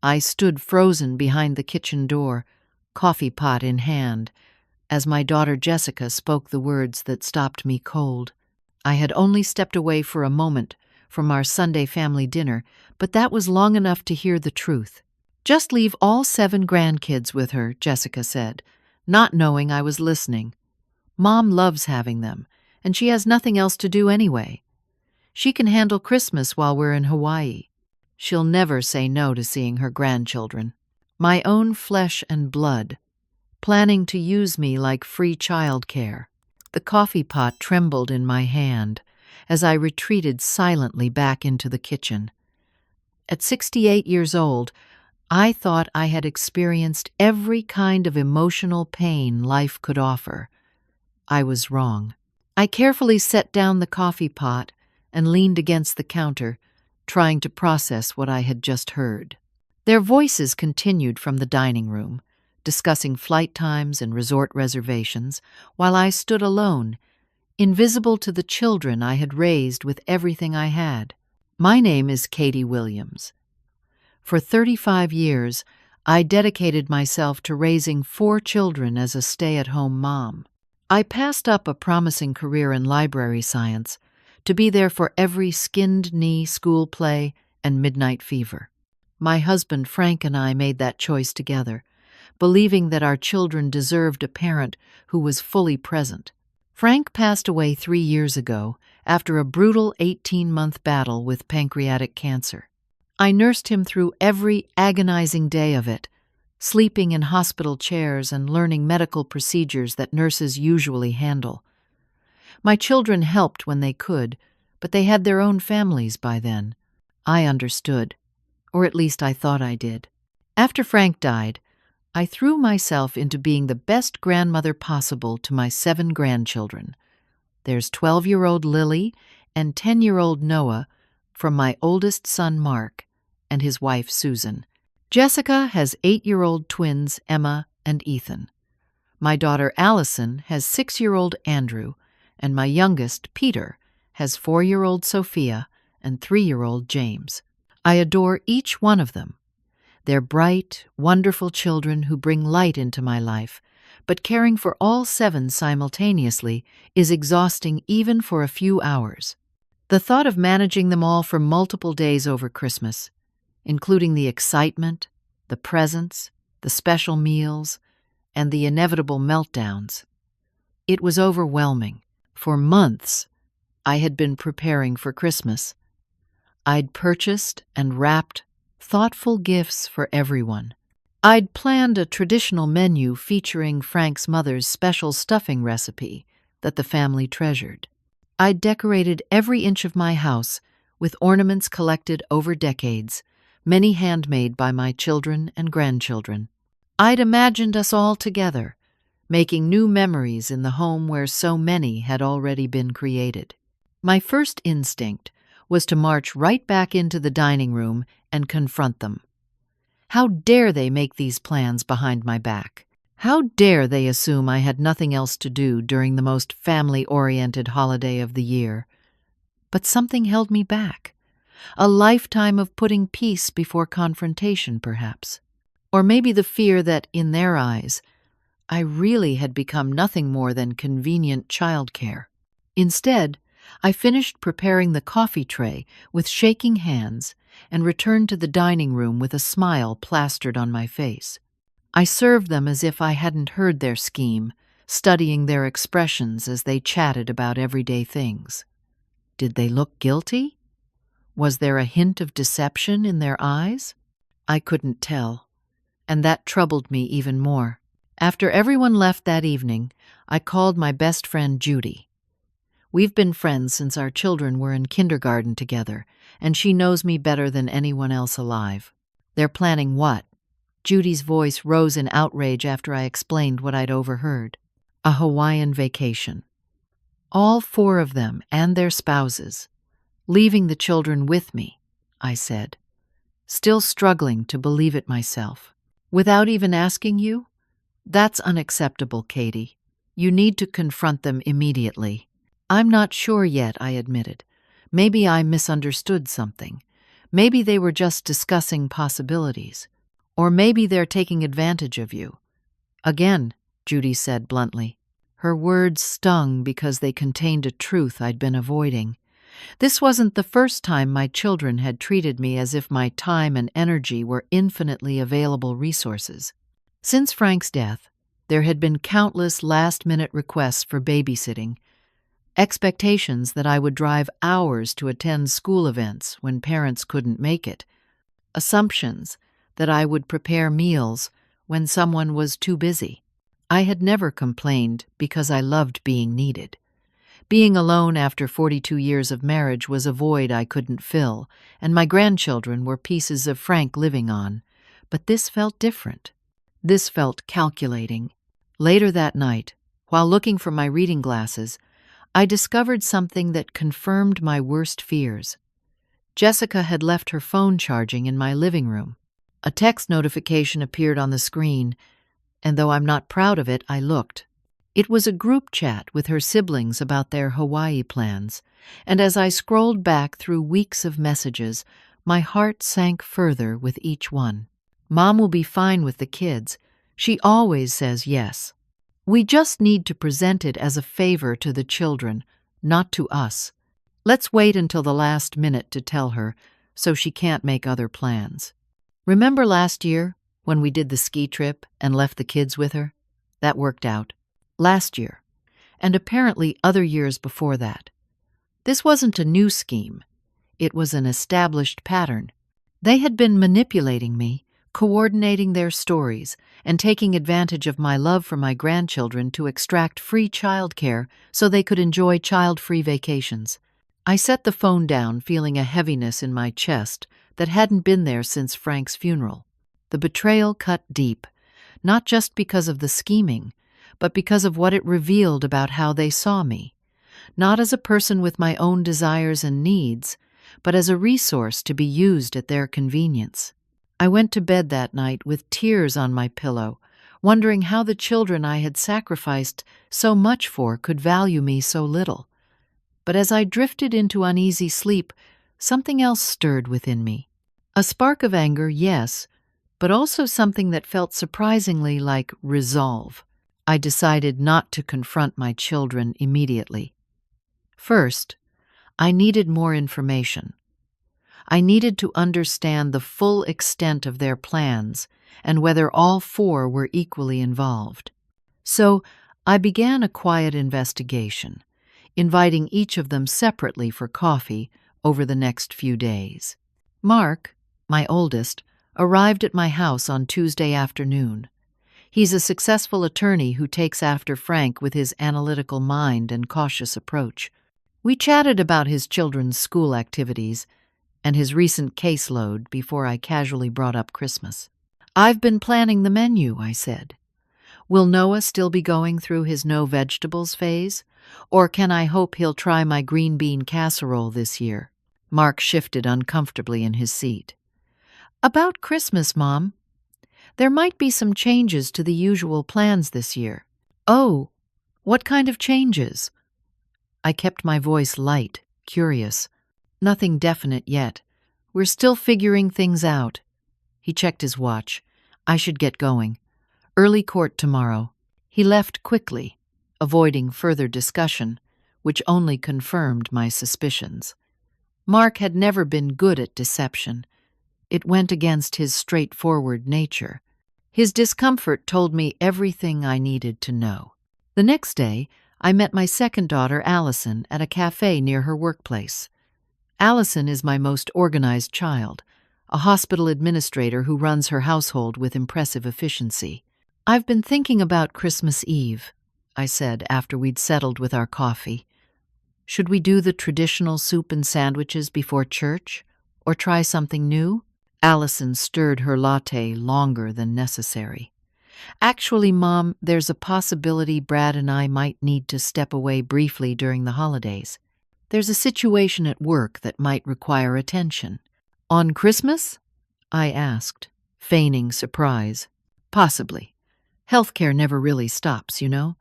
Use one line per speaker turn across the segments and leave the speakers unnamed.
I stood frozen behind the kitchen door, coffee pot in hand, as my daughter Jessica spoke the words that stopped me cold. I had only stepped away for a moment from our Sunday family dinner, but that was long enough to hear the truth. "Just leave all 7 grandkids with her," Jessica said, not knowing I was listening. "Mom loves having them, and she has nothing else to do anyway. She can handle Christmas while we're in Hawaii. She'll never say no to seeing her grandchildren. My own flesh and blood, planning to use me like free childcare." The coffee pot trembled in my hand as I retreated silently back into the kitchen. At 68 years old, I thought I had experienced every kind of emotional pain life could offer. I was wrong. I carefully set down the coffee pot and leaned against the counter, trying to process what I had just heard. Their voices continued from the dining room, discussing flight times and resort reservations, while I stood alone, invisible to the children I had raised with everything I had. My name is Katie Williams. For 35 years, I dedicated myself to raising 4 children as a stay-at-home mom. I passed up a promising career in library science to be there for every skinned knee school play and midnight fever. My husband Frank and I made that choice together, believing that our children deserved a parent who was fully present. Frank passed away 3 years ago after a brutal 18-month battle with pancreatic cancer. I nursed him through every agonizing day of it, sleeping in hospital chairs and learning medical procedures that nurses usually handle. My children helped when they could, but they had their own families by then. I understood, or at least I thought I did. After Frank died, I threw myself into being the best grandmother possible to my 7 grandchildren. There's 12-year-old Lily and 10-year-old Noah from my oldest son Mark and his wife Susan. Jessica has 8-year-old twins Emma and Ethan. My daughter Allison has 6-year-old Andrew, and my youngest, Peter, has 4-year-old Sophia and 3-year-old James. I adore each one of them. They're bright, wonderful children who bring light into my life, but caring for all 7 simultaneously is exhausting even for a few hours. The thought of managing them all for multiple days over Christmas, including the excitement, the presents, the special meals, and the inevitable meltdowns. It was overwhelming. For months, I had been preparing for Christmas. I'd purchased and wrapped thoughtful gifts for everyone. I'd planned a traditional menu featuring Frank's mother's special stuffing recipe that the family treasured. I'd decorated every inch of my house with ornaments collected over decades, many handmade by my children and grandchildren. I'd imagined us all together, making new memories in the home where so many had already been created. My first instinct was to march right back into the dining room and confront them. How dare they make these plans behind my back? How dare they assume I had nothing else to do during the most family-oriented holiday of the year? But something held me back. A lifetime of putting peace before confrontation, perhaps. Or maybe the fear that, in their eyes, I really had become nothing more than convenient childcare. Instead, I finished preparing the coffee tray with shaking hands and returned to the dining room with a smile plastered on my face. I served them as if I hadn't heard their scheme, studying their expressions as they chatted about everyday things. Did they look guilty? Was there a hint of deception in their eyes? I couldn't tell, and that troubled me even more. After everyone left that evening, I called my best friend Judy. We've been friends since our children were in kindergarten together, and she knows me better than anyone else alive. They're planning what? Judy's voice rose in outrage after I explained what I'd overheard. A Hawaiian vacation. All 4 of them and their spouses. Leaving the children with me, I said, still struggling to believe it myself. Without even asking you? That's unacceptable, Katie. You need to confront them immediately. I'm not sure yet, I admitted. Maybe I misunderstood something. Maybe they were just discussing possibilities. Or maybe they're taking advantage of you. Again, Judy said bluntly. Her words stung because they contained a truth I'd been avoiding. This wasn't the first time my children had treated me as if my time and energy were infinitely available resources. Since Frank's death, there had been countless last-minute requests for babysitting, expectations that I would drive hours to attend school events when parents couldn't make it, assumptions that I would prepare meals when someone was too busy. I had never complained because I loved being needed. Being alone after 42 years of marriage was a void I couldn't fill, and my grandchildren were pieces of Frank living on. But this felt different. This felt calculating. Later that night, while looking for my reading glasses, I discovered something that confirmed my worst fears. Jessica had left her phone charging in my living room. A text notification appeared on the screen, and though I'm not proud of it, I looked. It was a group chat with her siblings about their Hawaii plans, and as I scrolled back through weeks of messages, my heart sank further with each one. Mom will be fine with the kids. She always says yes. We just need to present it as a favor to the children, not to us. Let's wait until the last minute to tell her, so she can't make other plans. Remember last year, when we did the ski trip and left the kids with her? That worked out. Last year, and apparently other years before that. This wasn't a new scheme. It was an established pattern. They had been manipulating me, coordinating their stories, and taking advantage of my love for my grandchildren to extract free childcare so they could enjoy child-free vacations. I set the phone down, feeling a heaviness in my chest that hadn't been there since Frank's funeral. The betrayal cut deep, not just because of the scheming, but because of what it revealed about how they saw me, not as a person with my own desires and needs, but as a resource to be used at their convenience. I went to bed that night with tears on my pillow, wondering how the children I had sacrificed so much for could value me so little. But as I drifted into uneasy sleep, something else stirred within me. A spark of anger, yes, but also something that felt surprisingly like resolve. I decided not to confront my children immediately. First, I needed more information. I needed to understand the full extent of their plans and whether all four were equally involved. So I began a quiet investigation, inviting each of them separately for coffee over the next few days. Mark, my oldest, arrived at my house on Tuesday afternoon. He's a successful attorney who takes after Frank with his analytical mind and cautious approach. We chatted about his children's school activities and his recent caseload before I casually brought up Christmas. I've been planning the menu, I said. Will Noah still be going through his no vegetables phase? Or can I hope he'll try my green bean casserole this year? Mark shifted uncomfortably in his seat. About Christmas, Mom. There might be some changes to the usual plans this year. Oh, what kind of changes? I kept my voice light, curious. Nothing definite yet. We're still figuring things out. He checked his watch. I should get going. Early court tomorrow. He left quickly, avoiding further discussion, which only confirmed my suspicions. Mark had never been good at deception. It went against his straightforward nature. His discomfort told me everything I needed to know. The next day, I met my second daughter, Allison, at a cafe near her workplace. Allison is my most organized child, a hospital administrator who runs her household with impressive efficiency. I've been thinking about Christmas Eve, I said after we'd settled with our coffee. Should we do the traditional soup and sandwiches before church, or try something new? Allison stirred her latte longer than necessary. Actually, Mom, there's a possibility Brad and I might need to step away briefly during the holidays. There's a situation at work that might require attention. On Christmas? I asked, feigning surprise. Possibly. Healthcare never really stops, you know.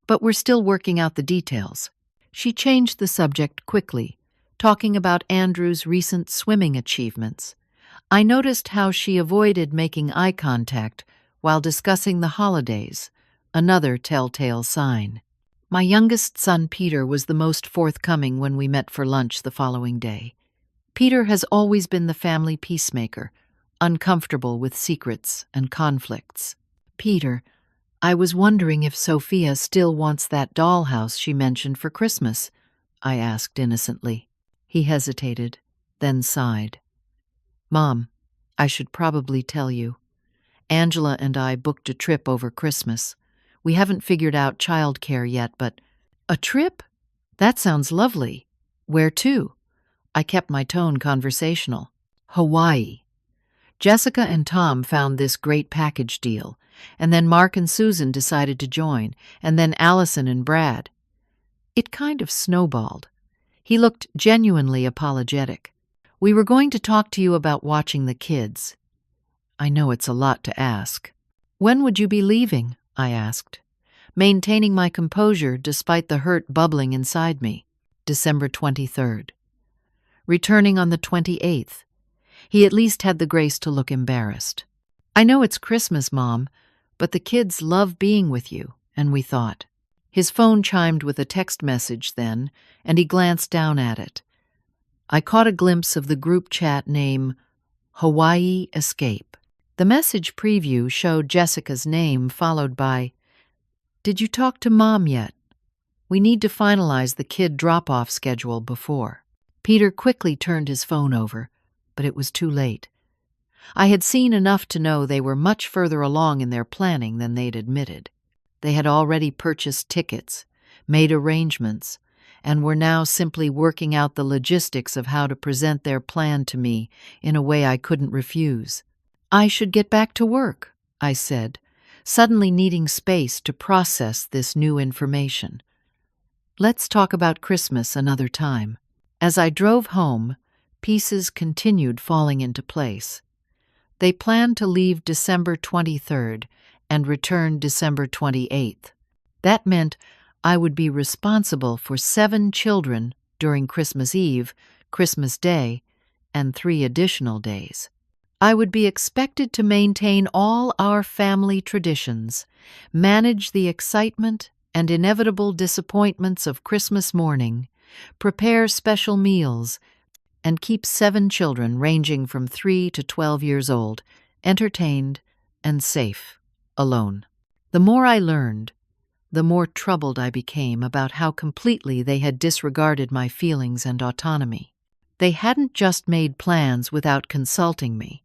But we're still working out the details. She changed the subject quickly, talking about Andrew's recent swimming achievements. I noticed how she avoided making eye contact while discussing the holidays, another telltale sign. My youngest son, Peter, was the most forthcoming when we met for lunch the following day. Peter has always been the family peacemaker, uncomfortable with secrets and conflicts. "Peter, I was wondering if Sophia still wants that dollhouse she mentioned for Christmas," I asked innocently. He hesitated, then sighed. "Mom, I should probably tell you. Angela and I booked a trip over Christmas. We haven't figured out childcare yet, but—" "A trip? That sounds lovely. Where to?" I kept my tone conversational. "Hawaii. Jessica and Tom found this great package deal, and then Mark and Susan decided to join, and then Allison and Brad." It kind of snowballed. He looked genuinely apologetic. "We were going to talk to you about watching the kids." I know it's a lot to ask. "When would you be leaving?" I asked, maintaining my composure despite the hurt bubbling inside me. "December 23rd. Returning on the 28th. He at least had the grace to look embarrassed. "I know it's Christmas, Mom, but the kids love being with you," and we thought. His phone chimed with a text message then, and he glanced down at it. I caught a glimpse of the group chat name, Hawaii Escape. The message preview showed Jessica's name followed by, "Did you talk to Mom yet? We need to finalize the kid drop-off schedule before." Peter quickly turned his phone over, but it was too late. I had seen enough to know they were much further along in their planning than they'd admitted. They had already purchased tickets, made arrangements, and were now simply working out the logistics of how to present their plan to me in a way I couldn't refuse. "I should get back to work," I said, suddenly needing space to process this new information. "Let's talk about Christmas another time." As I drove home, pieces continued falling into place. They planned to leave December 23rd and return December 28th. That meant I would be responsible for 7 children during Christmas Eve, Christmas Day, and 3 additional days. I would be expected to maintain all our family traditions, manage the excitement and inevitable disappointments of Christmas morning, prepare special meals, and keep 7 children ranging from 3 to 12 years old, entertained and safe, alone. The more I learned, the more troubled I became about how completely they had disregarded my feelings and autonomy. They hadn't just made plans without consulting me.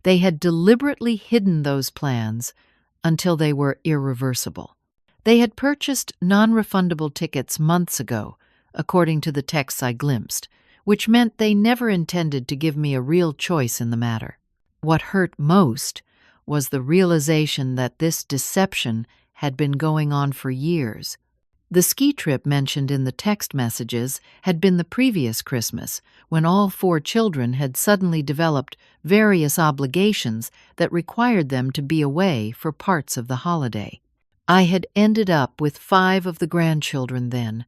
They had deliberately hidden those plans until they were irreversible. They had purchased non-refundable tickets months ago, according to the texts I glimpsed, which meant they never intended to give me a real choice in the matter. What hurt most was the realization that this deception had been going on for years. The ski trip mentioned in the text messages had been the previous Christmas, when all 4 children had suddenly developed various obligations that required them to be away for parts of the holiday. I had ended up with 5 of the grandchildren then,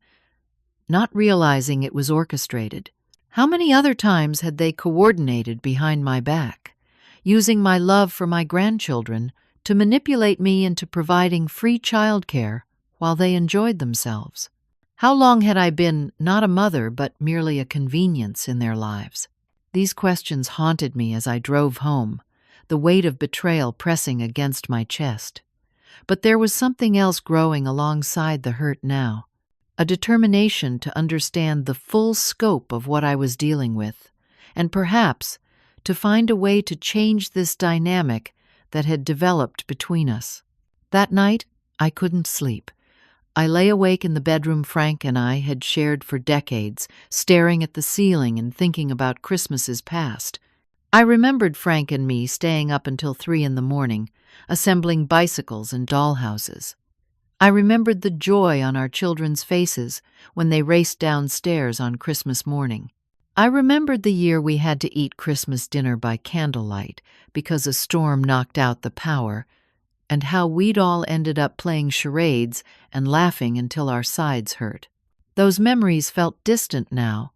not realizing it was orchestrated. How many other times had they coordinated behind my back, using my love for my grandchildren to manipulate me into providing free childcare while they enjoyed themselves? How long had I been not a mother but merely a convenience in their lives? These questions haunted me as I drove home, the weight of betrayal pressing against my chest. But there was something else growing alongside the hurt now, a determination to understand the full scope of what I was dealing with, and perhaps to find a way to change this dynamic that had developed between us. That night, I couldn't sleep. I lay awake in the bedroom Frank and I had shared for decades, staring at the ceiling and thinking about Christmases past. I remembered Frank and me staying up until 3 in the morning, assembling bicycles and dollhouses. I remembered the joy on our children's faces when they raced downstairs on Christmas morning. I remembered the year we had to eat Christmas dinner by candlelight because a storm knocked out the power, and how we'd all ended up playing charades and laughing until our sides hurt. Those memories felt distant now,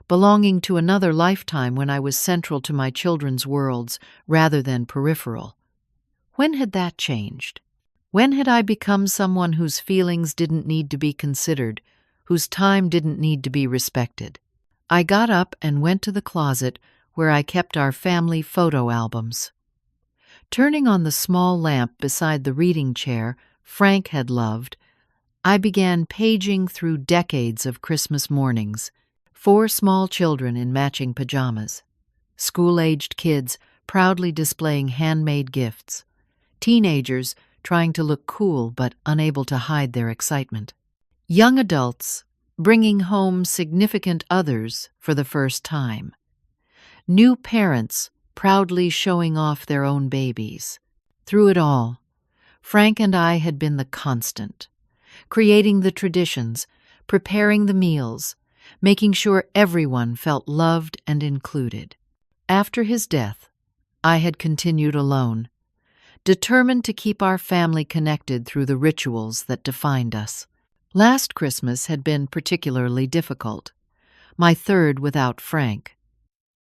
belonging to another lifetime when I was central to my children's worlds rather than peripheral. When had that changed? When had I become someone whose feelings didn't need to be considered, whose time didn't need to be respected? I got up and went to the closet where I kept our family photo albums. Turning on the small lamp beside the reading chair Frank had loved, I began paging through decades of Christmas mornings. 4 small children in matching pajamas. School-aged kids proudly displaying handmade gifts. Teenagers trying to look cool but unable to hide their excitement. Young adults bringing home significant others for the first time. New parents proudly showing off their own babies. Through it all, Frank and I had been the constant, creating the traditions, preparing the meals, making sure everyone felt loved and included. After his death, I had continued alone, determined to keep our family connected through the rituals that defined us. Last Christmas had been particularly difficult, my third without Frank.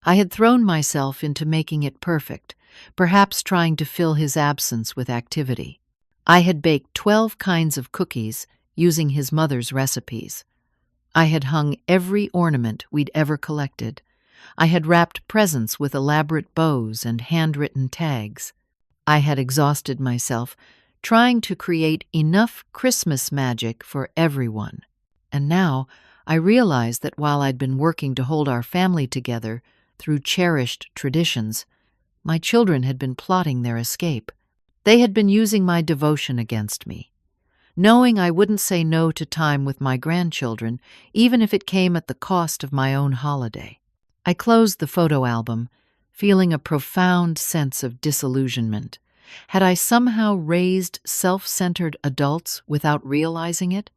I had thrown myself into making it perfect, perhaps trying to fill his absence with activity. I had baked 12 kinds of cookies using his mother's recipes. I had hung every ornament we'd ever collected. I had wrapped presents with elaborate bows and handwritten tags. I had exhausted myself trying to create enough Christmas magic for everyone. And now I realized that while I'd been working to hold our family together through cherished traditions, my children had been plotting their escape. They had been using my devotion against me, knowing I wouldn't say no to time with my grandchildren, even if it came at the cost of my own holiday. I closed the photo album, feeling a profound sense of disillusionment. Had I somehow raised self-centered adults without realizing it?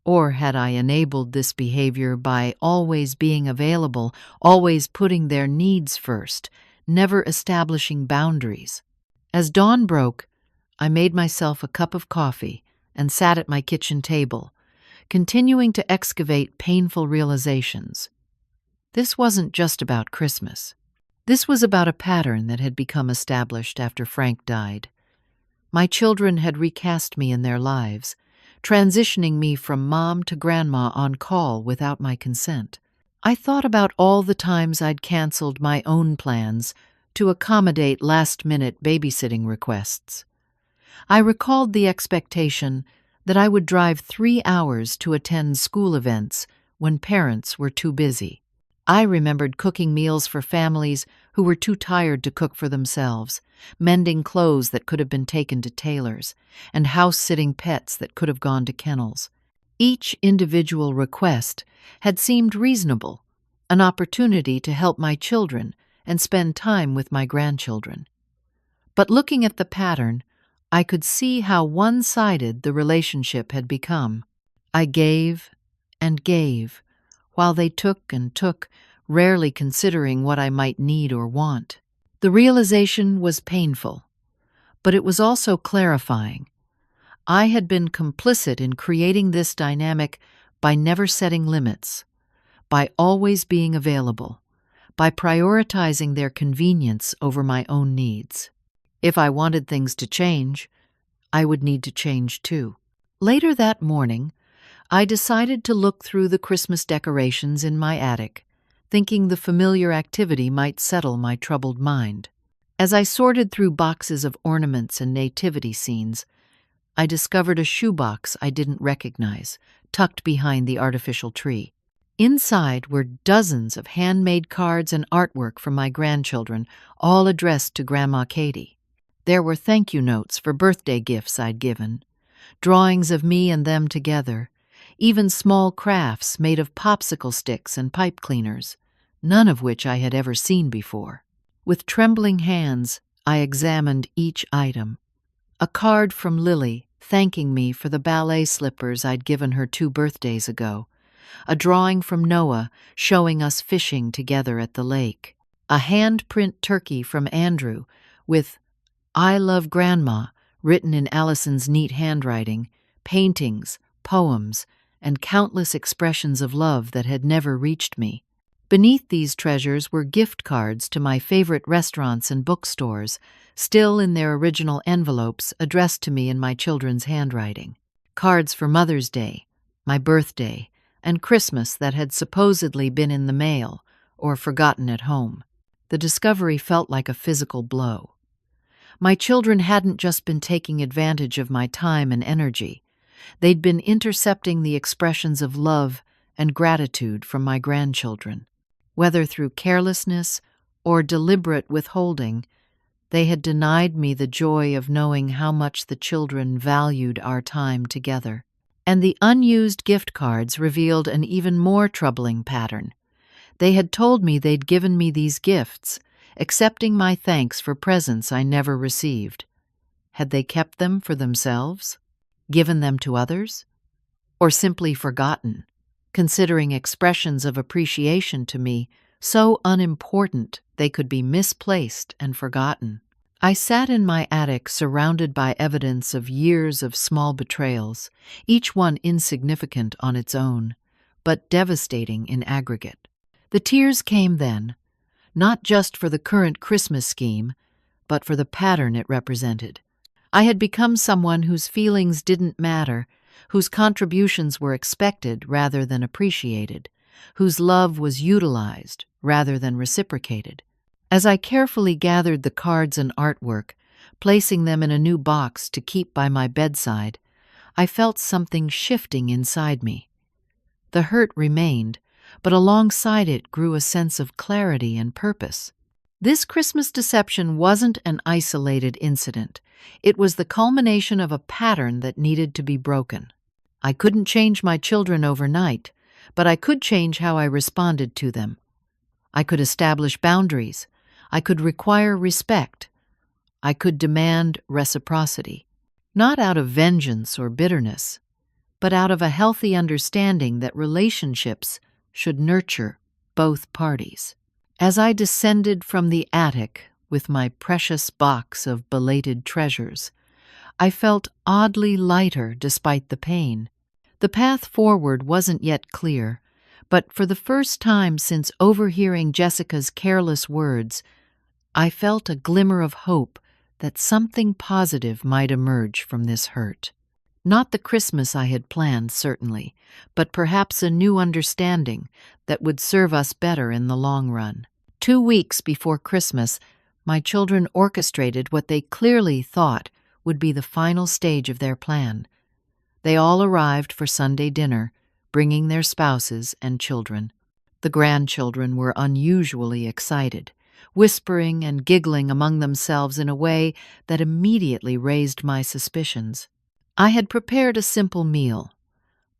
Or had I enabled this behavior by always being available, always putting their needs first, never establishing boundaries? As dawn broke, I made myself a cup of coffee and sat at my kitchen table, continuing to excavate painful realizations. This wasn't just about Christmas. This was about a pattern that had become established after Frank died. My children had recast me in their lives, transitioning me from mom to grandma on call without my consent. I thought about all the times I'd canceled my own plans to accommodate last-minute babysitting requests. I recalled the expectation that I would drive 3 hours to attend school events when parents were too busy. I remembered cooking meals for families who were too tired to cook for themselves, mending clothes that could have been taken to tailors, and house-sitting pets that could have gone to kennels. Each individual request had seemed reasonable, an opportunity to help my children and spend time with my grandchildren. But looking at the pattern, I could see how one-sided the relationship had become. I gave and gave, while they took and took, rarely considering what I might need or want. The realization was painful, but it was also clarifying. I had been complicit in creating this dynamic by never setting limits, by always being available, by prioritizing their convenience over my own needs. If I wanted things to change, I would need to change too. Later that morning, I decided to look through the Christmas decorations in my attic, thinking the familiar activity might settle my troubled mind. As I sorted through boxes of ornaments and nativity scenes, I discovered a shoebox I didn't recognize, tucked behind the artificial tree. Inside were dozens of handmade cards and artwork from my grandchildren, all addressed to Grandma Katie. There were thank you notes for birthday gifts I'd given, drawings of me and them together, even small crafts made of popsicle sticks and pipe cleaners, none of which I had ever seen before. With trembling hands, I examined each item. A card from Lily thanking me for the ballet slippers I'd given her 2 birthdays ago. A drawing from Noah showing us fishing together at the lake. A handprint turkey from Andrew with "I love Grandma" written in Allison's neat handwriting, paintings, poems, and countless expressions of love that had never reached me. Beneath these treasures were gift cards to my favorite restaurants and bookstores, still in their original envelopes addressed to me in my children's handwriting. Cards for Mother's Day, my birthday, and Christmas that had supposedly been in the mail or forgotten at home. The discovery felt like a physical blow. My children hadn't just been taking advantage of my time and energy. They'd been intercepting the expressions of love and gratitude from my grandchildren. Whether through carelessness or deliberate withholding, they had denied me the joy of knowing how much the children valued our time together. And the unused gift cards revealed an even more troubling pattern. They had told me they'd given me these gifts, accepting my thanks for presents I never received. Had they kept them for themselves? Given them to others? Or simply forgotten, considering expressions of appreciation to me so unimportant they could be misplaced and forgotten? I sat in my attic surrounded by evidence of years of small betrayals, each one insignificant on its own, but devastating in aggregate. The tears came then, not just for the current Christmas scheme, but for the pattern it represented. I had become someone whose feelings didn't matter, whose contributions were expected rather than appreciated, whose love was utilized rather than reciprocated. As I carefully gathered the cards and artwork, placing them in a new box to keep by my bedside, I felt something shifting inside me. The hurt remained, but alongside it grew a sense of clarity and purpose. This Christmas deception wasn't an isolated incident. It was the culmination of a pattern that needed to be broken. I couldn't change my children overnight, but I could change how I responded to them. I could establish boundaries. I could require respect. I could demand reciprocity, not out of vengeance or bitterness, but out of a healthy understanding that relationships should nurture both parties. As I descended from the attic with my precious box of belated treasures, I felt oddly lighter despite the pain. The path forward wasn't yet clear, but for the first time since overhearing Jessica's careless words, I felt a glimmer of hope that something positive might emerge from this hurt. Not the Christmas I had planned, certainly, but perhaps a new understanding that would serve us better in the long run. 2 weeks before Christmas, my children orchestrated what they clearly thought would be the final stage of their plan. They all arrived for Sunday dinner, bringing their spouses and children. The grandchildren were unusually excited, whispering and giggling among themselves in a way that immediately raised my suspicions. I had prepared a simple meal,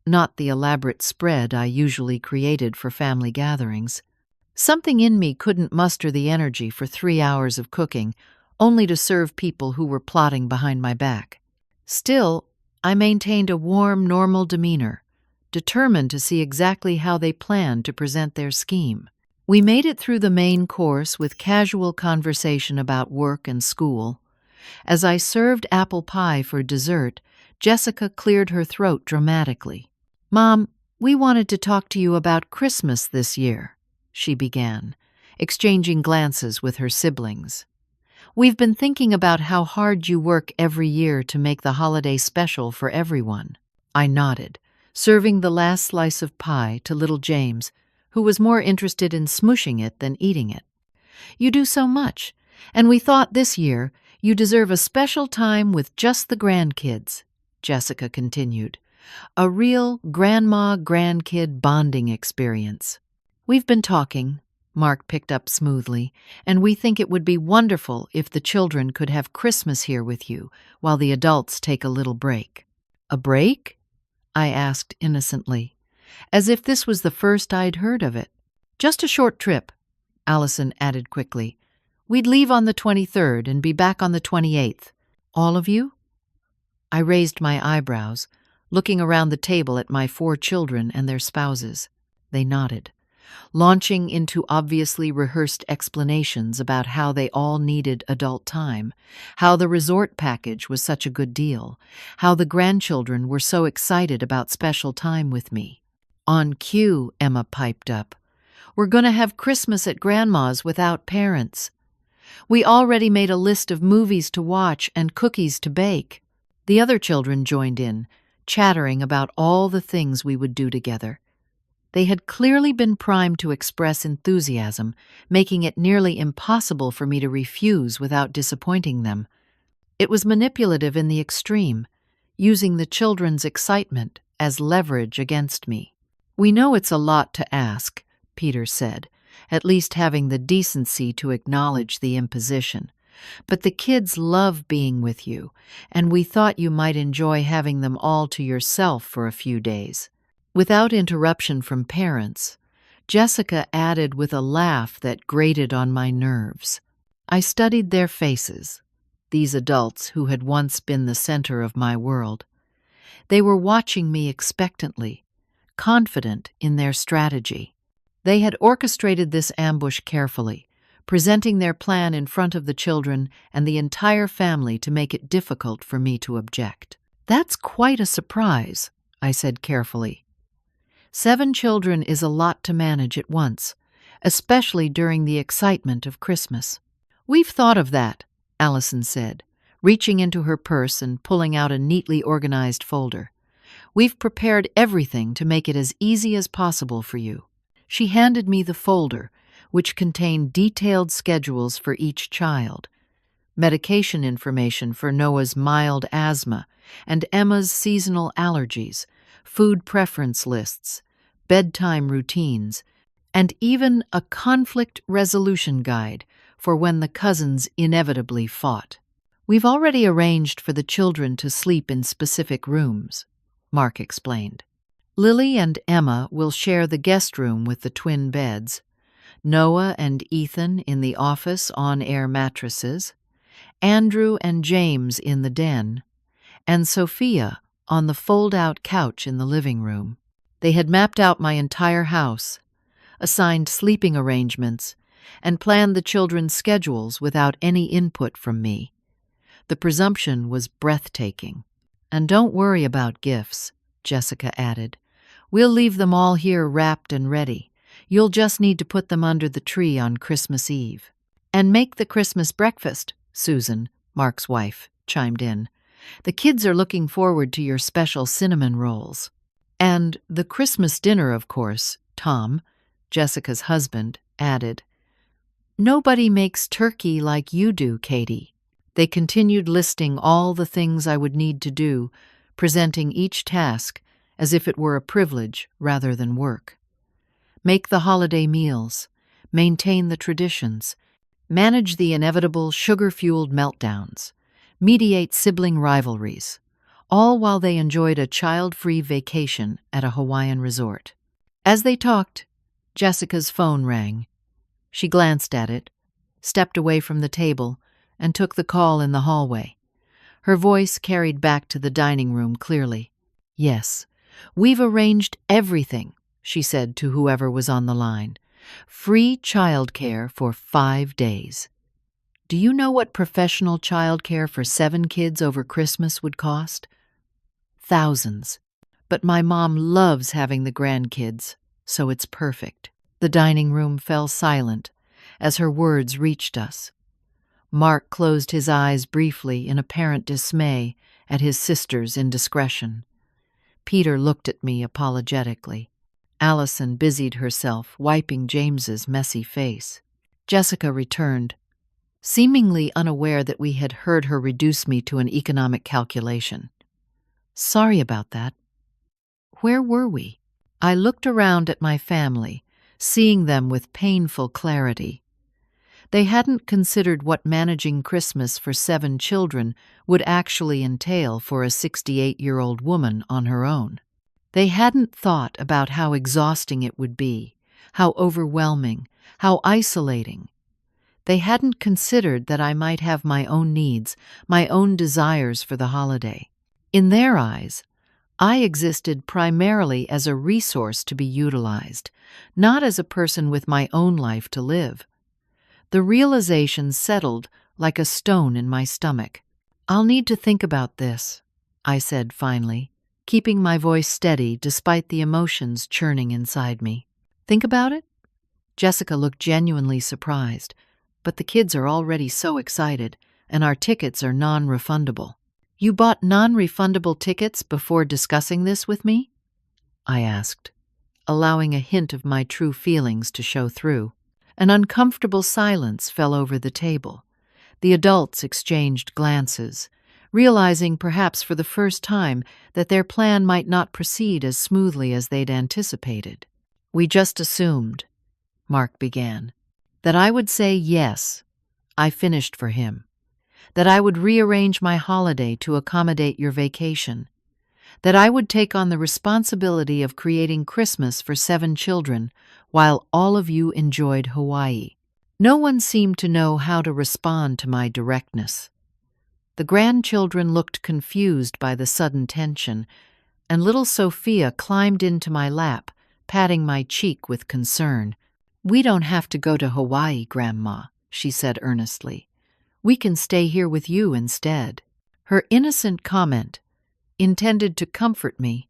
not the elaborate spread I usually created for family gatherings. Something in me couldn't muster the energy for 3 hours of cooking, only to serve people who were plotting behind my back. Still, I maintained a warm, normal demeanor, determined to see exactly how they planned to present their scheme. We made it through the main course with casual conversation about work and school. As I served apple pie for dessert, Jessica cleared her throat dramatically. "Mom, we wanted to talk to you about Christmas this year," she began, exchanging glances with her siblings. "We've been thinking about how hard you work every year to make the holiday special for everyone." I nodded, serving the last slice of pie to little James, who was more interested in smooshing it than eating it. "You do so much, and we thought this year you deserve a special time with just the grandkids," Jessica continued. "A real grandma-grandkid bonding experience." "We've been talking," Mark picked up smoothly, "and we think it would be wonderful if the children could have Christmas here with you while the adults take a little break." "A break?" I asked innocently, as if this was the first I'd heard of it. "Just a short trip," Allison added quickly. "We'd leave on the 23rd and be back on the 28th. All of you?" I raised my eyebrows, looking around the table at my 4 children and their spouses. They nodded, launching into obviously rehearsed explanations about how they all needed adult time, how the resort package was such a good deal, how the grandchildren were so excited about special time with me. On cue, Emma piped up. We're going to have Christmas at Grandma's without parents. We already made a list of movies to watch and cookies to bake." The other children joined in, chattering about all the things we would do together. They had clearly been primed to express enthusiasm, making it nearly impossible for me to refuse without disappointing them. It was manipulative in the extreme, using the children's excitement as leverage against me. "We know it's a lot to ask," Peter said, at least having the decency to acknowledge the imposition. "But the kids love being with you, and we thought you might enjoy having them all to yourself for a few days." Without interruption from parents, Jessica added with a laugh that grated on my nerves. I studied their faces, these adults who had once been the center of my world. They were watching me expectantly, confident in their strategy. They had orchestrated this ambush carefully, presenting their plan in front of the children and the entire family to make it difficult for me to object. "That's quite a surprise," I said carefully. 7 children is a lot to manage at once, especially during the excitement of Christmas. "We've thought of that," Allison said, reaching into her purse and pulling out a neatly organized folder. "We've prepared everything to make it as easy as possible for you." She handed me the folder, which contained detailed schedules for each child, medication information for Noah's mild asthma and Emma's seasonal allergies, food preference lists, bedtime routines, and even a conflict resolution guide for when the cousins inevitably fought. "We've already arranged for the children to sleep in specific rooms," Mark explained. "Lily and Emma will share the guest room with the twin beds, Noah and Ethan in the office on-air mattresses, Andrew and James in the den, and Sophia on the fold-out couch in the living room." They had mapped out my entire house, assigned sleeping arrangements, and planned the children's schedules without any input from me. The presumption was breathtaking. "And don't worry about gifts," Jessica added. "We'll leave them all here wrapped and ready. You'll just need to put them under the tree on Christmas Eve." "And make the Christmas breakfast," Susan, Mark's wife, chimed in. "The kids are looking forward to your special cinnamon rolls." "And the Christmas dinner, of course," Tom, Jessica's husband, added. "Nobody makes turkey like you do, Katie." They continued listing all the things I would need to do, presenting each task as if it were a privilege rather than work. "Make the holiday meals, maintain the traditions, manage the inevitable sugar-fueled meltdowns, mediate sibling rivalries, all while they enjoyed a child-free vacation at a Hawaiian resort." As they talked, Jessica's phone rang. She glanced at it, stepped away from the table, and took the call in the hallway. Her voice carried back to the dining room clearly. "Yes, we've arranged everything," she said to whoever was on the line. "Free childcare for 5 days. Do you know what professional childcare for 7 kids over Christmas would cost? Thousands. But my mom loves having the grandkids, so it's perfect." The dining room fell silent as her words reached us. Mark closed his eyes briefly in apparent dismay at his sister's indiscretion. Peter looked at me apologetically. Allison busied herself wiping James's messy face. Jessica returned, seemingly unaware that we had heard her reduce me to an economic calculation. "Sorry about that. Where were we?" I looked around at my family, seeing them with painful clarity. They hadn't considered what managing Christmas for 7 children would actually entail for a 68-year-old woman on her own. They hadn't thought about how exhausting it would be, how overwhelming, how isolating. They hadn't considered that I might have my own needs, my own desires for the holiday. In their eyes, I existed primarily as a resource to be utilized, not as a person with my own life to live. The realization settled like a stone in my stomach. "I'll need to think about this," I said finally, keeping my voice steady despite the emotions churning inside me. "Think about it?" Jessica looked genuinely surprised, but the kids are already so excited, and our tickets are non-refundable. You bought non-refundable tickets before discussing this with me? I asked, allowing a hint of my true feelings to show through. An uncomfortable silence fell over the table. The adults exchanged glances, realizing perhaps for the first time that their plan might not proceed as smoothly as they'd anticipated. We just assumed, Mark began, that I would say yes. I finished for him. That I would rearrange my holiday to accommodate your vacation. That I would take on the responsibility of creating Christmas for 7 children while all of you enjoyed Hawaii. No one seemed to know how to respond to my directness. The grandchildren looked confused by the sudden tension, and little Sophia climbed into my lap, patting my cheek with concern. "We don't have to go to Hawaii, Grandma," she said earnestly. "We can stay here with you instead." Her innocent comment, intended to comfort me,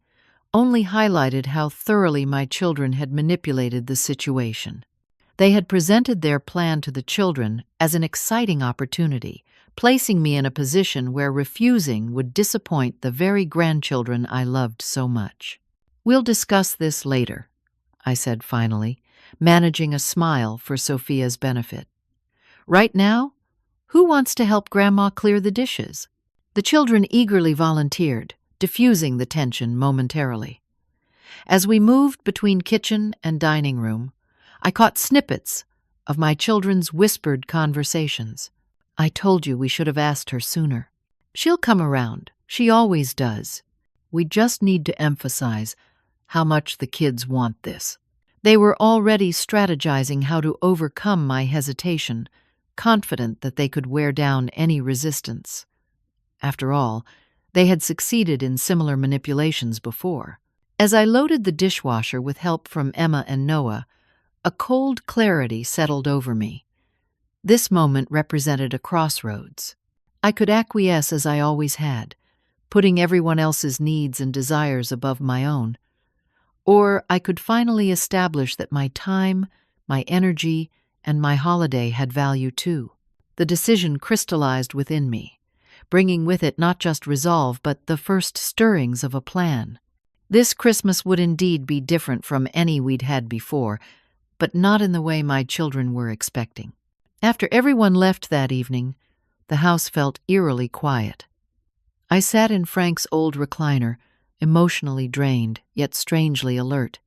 only highlighted how thoroughly my children had manipulated the situation. They had presented their plan to the children as an exciting opportunity, placing me in a position where refusing would disappoint the very grandchildren I loved so much. "We'll discuss this later," I said finally, managing a smile for Sophia's benefit. "Right now, who wants to help Grandma clear the dishes?" The children eagerly volunteered, diffusing the tension momentarily. As we moved between kitchen and dining room, I caught snippets of my children's whispered conversations. "I told you we should have asked her sooner. She'll come around. She always does. We just need to emphasize how much the kids want this." They were already strategizing how to overcome my hesitation, confident that they could wear down any resistance. After all, they had succeeded in similar manipulations before. As I loaded the dishwasher with help from Emma and Noah, a cold clarity settled over me. This moment represented a crossroads. I could acquiesce as I always had, putting everyone else's needs and desires above my own. Or I could finally establish that my time, my energy, and my holiday had value too. The decision crystallized within me, bringing with it not just resolve but the first stirrings of a plan. This Christmas would indeed be different from any we'd had before, but not in the way my children were expecting. After everyone left that evening, the house felt eerily quiet. I sat in Frank's old recliner, emotionally drained, yet strangely alert.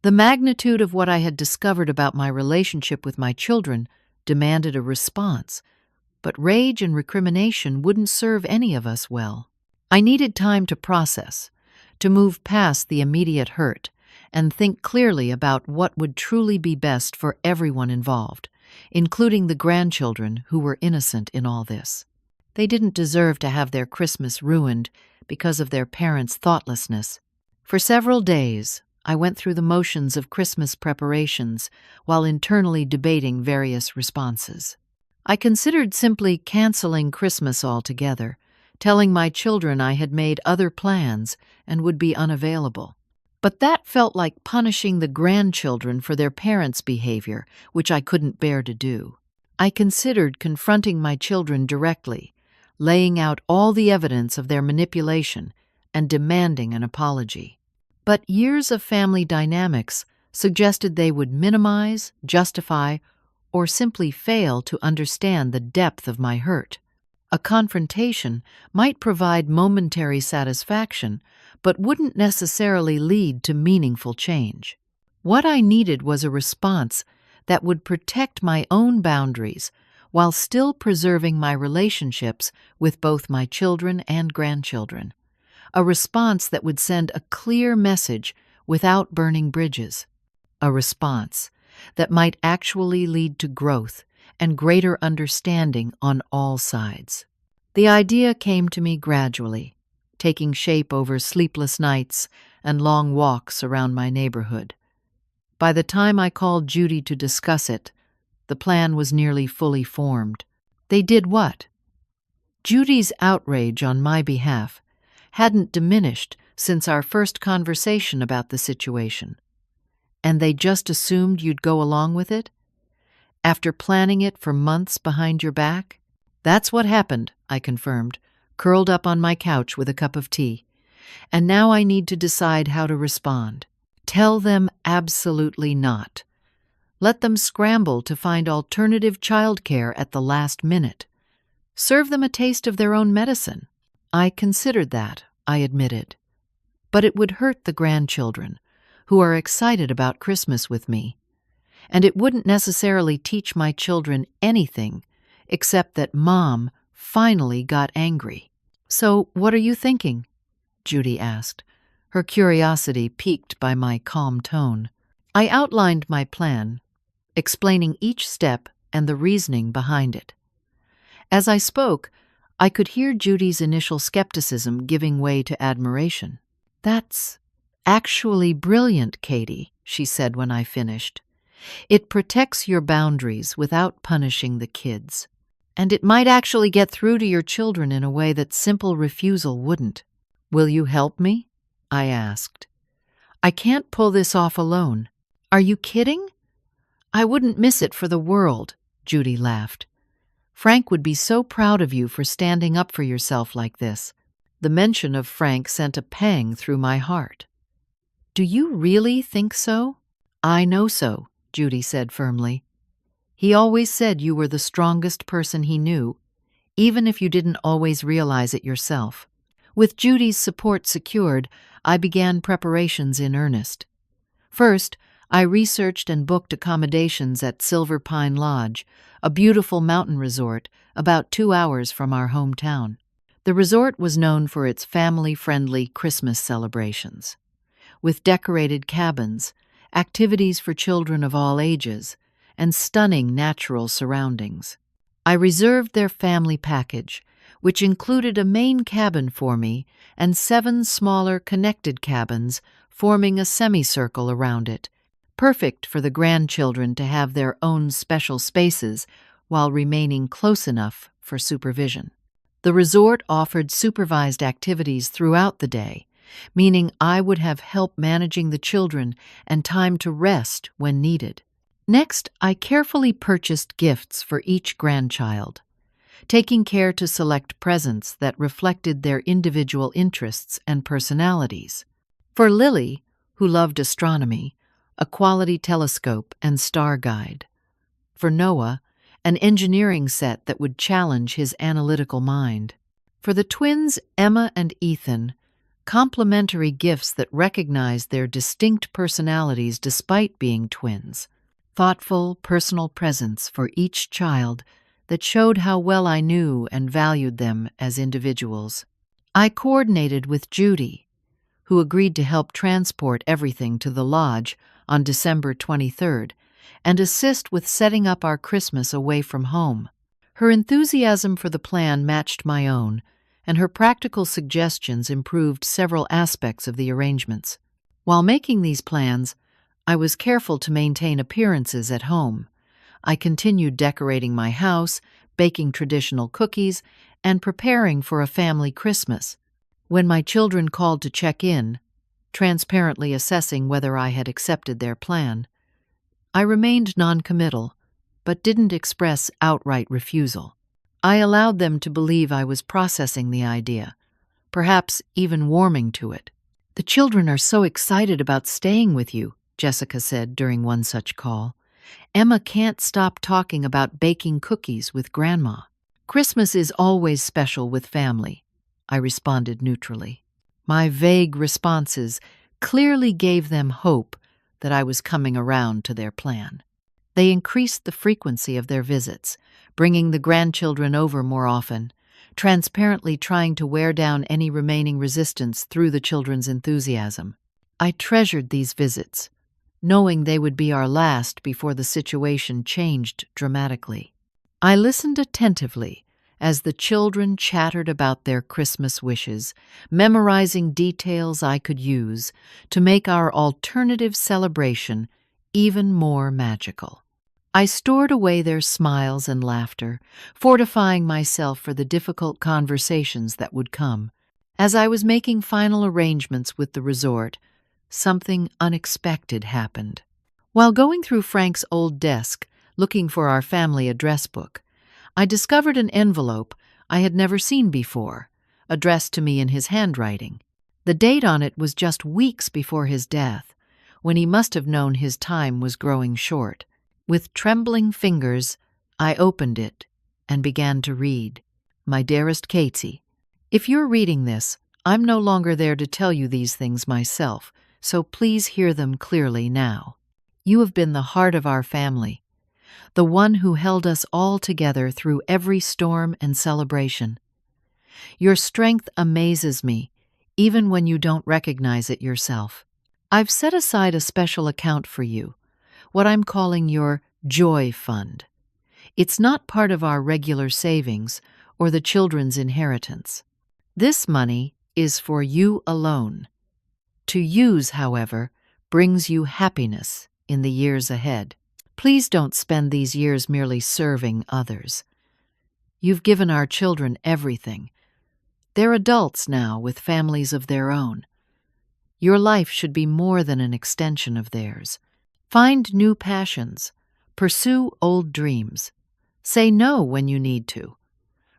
The magnitude of what I had discovered about my relationship with my children demanded a response, but rage and recrimination wouldn't serve any of us well. I needed time to process, to move past the immediate hurt, and think clearly about what would truly be best for everyone involved, including the grandchildren who were innocent in all this. They didn't deserve to have their Christmas ruined because of their parents' thoughtlessness. For several days, I went through the motions of Christmas preparations while internally debating various responses. I considered simply canceling Christmas altogether, telling my children I had made other plans and would be unavailable. But that felt like punishing the grandchildren for their parents' behavior, which I couldn't bear to do. I considered confronting my children directly, laying out all the evidence of their manipulation, and demanding an apology. But years of family dynamics suggested they would minimize, justify, or simply fail to understand the depth of my hurt. A confrontation might provide momentary satisfaction, but wouldn't necessarily lead to meaningful change. What I needed was a response that would protect my own boundaries while still preserving my relationships with both my children and grandchildren. A response that would send a clear message without burning bridges. A response that might actually lead to growth and greater understanding on all sides. The idea came to me gradually, taking shape over sleepless nights and long walks around my neighborhood. By the time I called Judy to discuss it, the plan was nearly fully formed. They did what? Judy's outrage on my behalf hadn't diminished since our first conversation about the situation. And they just assumed you'd go along with it? After planning it for months behind your back? That's what happened, I confirmed, curled up on my couch with a cup of tea. And now I need to decide how to respond. Tell them absolutely not. Let them scramble to find alternative childcare at the last minute. Serve them a taste of their own medicine. I considered that, I admitted. But it would hurt the grandchildren, who are excited about Christmas with me. And it wouldn't necessarily teach my children anything except that Mom finally got angry. So what are you thinking? Judy asked, her curiosity piqued by my calm tone. I outlined my plan, explaining each step and the reasoning behind it. As I spoke, I could hear Judy's initial skepticism giving way to admiration. That's actually brilliant, Katie, she said when I finished. It protects your boundaries without punishing the kids. And it might actually get through to your children in a way that simple refusal wouldn't. Will you help me? I asked. I can't pull this off alone. Are you kidding? I wouldn't miss it for the world, Judy laughed. Frank would be so proud of you for standing up for yourself like this. The mention of Frank sent a pang through my heart. Do you really think so? I know so, Judy said firmly. He always said you were the strongest person he knew, even if you didn't always realize it yourself. With Judy's support secured, I began preparations in earnest. First, I researched and booked accommodations at Silver Pine Lodge, a beautiful mountain resort about 2 hours from our hometown. The resort was known for its family-friendly Christmas celebrations, with decorated cabins, activities for children of all ages, and stunning natural surroundings. I reserved their family package, which included a main cabin for me and 7 smaller connected cabins forming a semicircle around it, perfect for the grandchildren to have their own special spaces while remaining close enough for supervision. The resort offered supervised activities throughout the day, meaning I would have help managing the children and time to rest when needed. Next, I carefully purchased gifts for each grandchild, taking care to select presents that reflected their individual interests and personalities. For Lily, who loved astronomy, a quality telescope and star guide. For Noah, an engineering set that would challenge his analytical mind. For the twins Emma and Ethan, complementary gifts that recognized their distinct personalities despite being twins. Thoughtful, personal presents for each child that showed how well I knew and valued them as individuals. I coordinated with Judy, who agreed to help transport everything to the lodge on December 23rd and assist with setting up our Christmas away from home. Her enthusiasm for the plan matched my own, and her practical suggestions improved several aspects of the arrangements. While making these plans, I was careful to maintain appearances at home. I continued decorating my house, baking traditional cookies, and preparing for a family Christmas. When my children called to check in, transparently assessing whether I had accepted their plan, I remained noncommittal, but didn't express outright refusal. I allowed them to believe I was processing the idea, perhaps even warming to it. The children are so excited about staying with you, Jessica said during one such call. Emma can't stop talking about baking cookies with Grandma. Christmas is always special with family, I responded neutrally. My vague responses clearly gave them hope that I was coming around to their plan. They increased the frequency of their visits, bringing the grandchildren over more often, transparently trying to wear down any remaining resistance through the children's enthusiasm. I treasured these visits, knowing they would be our last before the situation changed dramatically. I listened attentively as the children chattered about their Christmas wishes, memorizing details I could use to make our alternative celebration even more magical. I stored away their smiles and laughter, fortifying myself for the difficult conversations that would come. As I was making final arrangements with the resort, something unexpected happened. While going through Frank's old desk, looking for our family address book. I discovered an envelope I had never seen before, addressed to me in his handwriting. The date on it was just weeks before his death, when he must have known his time was growing short. With trembling fingers, I opened it and began to read. My dearest Katie, if you're reading this, I'm no longer there to tell you these things myself, so please hear them clearly now. You have been the heart of our family, the one who held us all together through every storm and celebration. Your strength amazes me, even when you don't recognize it yourself. I've set aside a special account for you, what I'm calling your Joy Fund. It's not part of our regular savings or the children's inheritance. This money is for you alone. To use, however, brings you happiness in the years ahead. Please don't spend these years merely serving others. You've given our children everything. They're adults now with families of their own. Your life should be more than an extension of theirs. Find new passions. Pursue old dreams. Say no when you need to.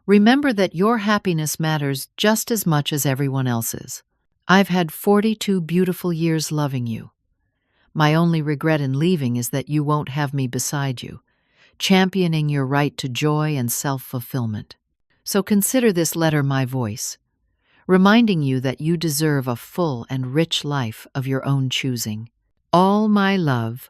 Remember that your happiness matters just as much as everyone else's. I've had 42 beautiful years loving you. My only regret in leaving is that you won't have me beside you, championing your right to joy and self-fulfillment. So consider this letter my voice, reminding you that you deserve a full and rich life of your own choosing. All my love,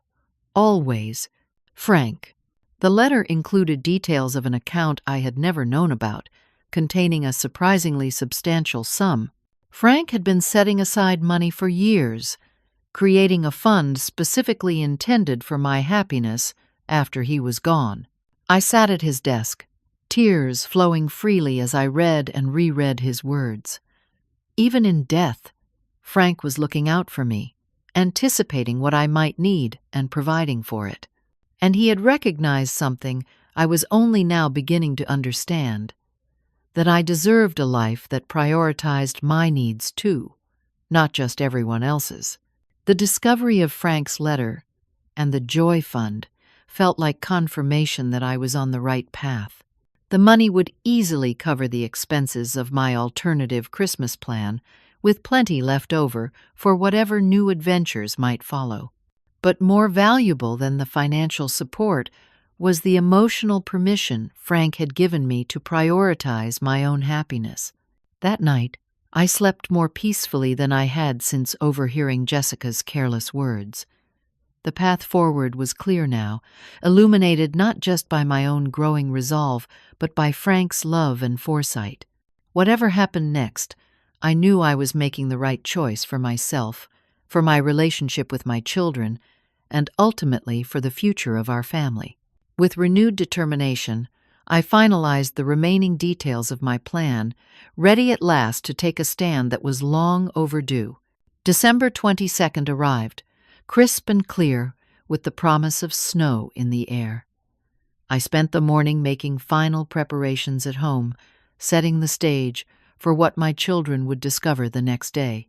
always, Frank. The letter included details of an account I had never known about, containing a surprisingly substantial sum. Frank had been setting aside money for years, creating a fund specifically intended for my happiness after he was gone. I sat at his desk, tears flowing freely as I read and reread his words. Even in death, Frank was looking out for me, anticipating what I might need and providing for it. And he had recognized something I was only now beginning to understand, that I deserved a life that prioritized my needs too, not just everyone else's. The discovery of Frank's letter and the Joy Fund felt like confirmation that I was on the right path. The money would easily cover the expenses of my alternative Christmas plan, with plenty left over for whatever new adventures might follow. But more valuable than the financial support was the emotional permission Frank had given me to prioritize my own happiness. That night, I slept more peacefully than I had since overhearing Jessica's careless words. The path forward was clear now, illuminated not just by my own growing resolve, but by Frank's love and foresight. Whatever happened next, I knew I was making the right choice for myself, for my relationship with my children, and ultimately for the future of our family. With renewed determination, I finalized the remaining details of my plan, ready at last to take a stand that was long overdue. December 22nd arrived, crisp and clear, with the promise of snow in the air. I spent the morning making final preparations at home, setting the stage for what my children would discover the next day.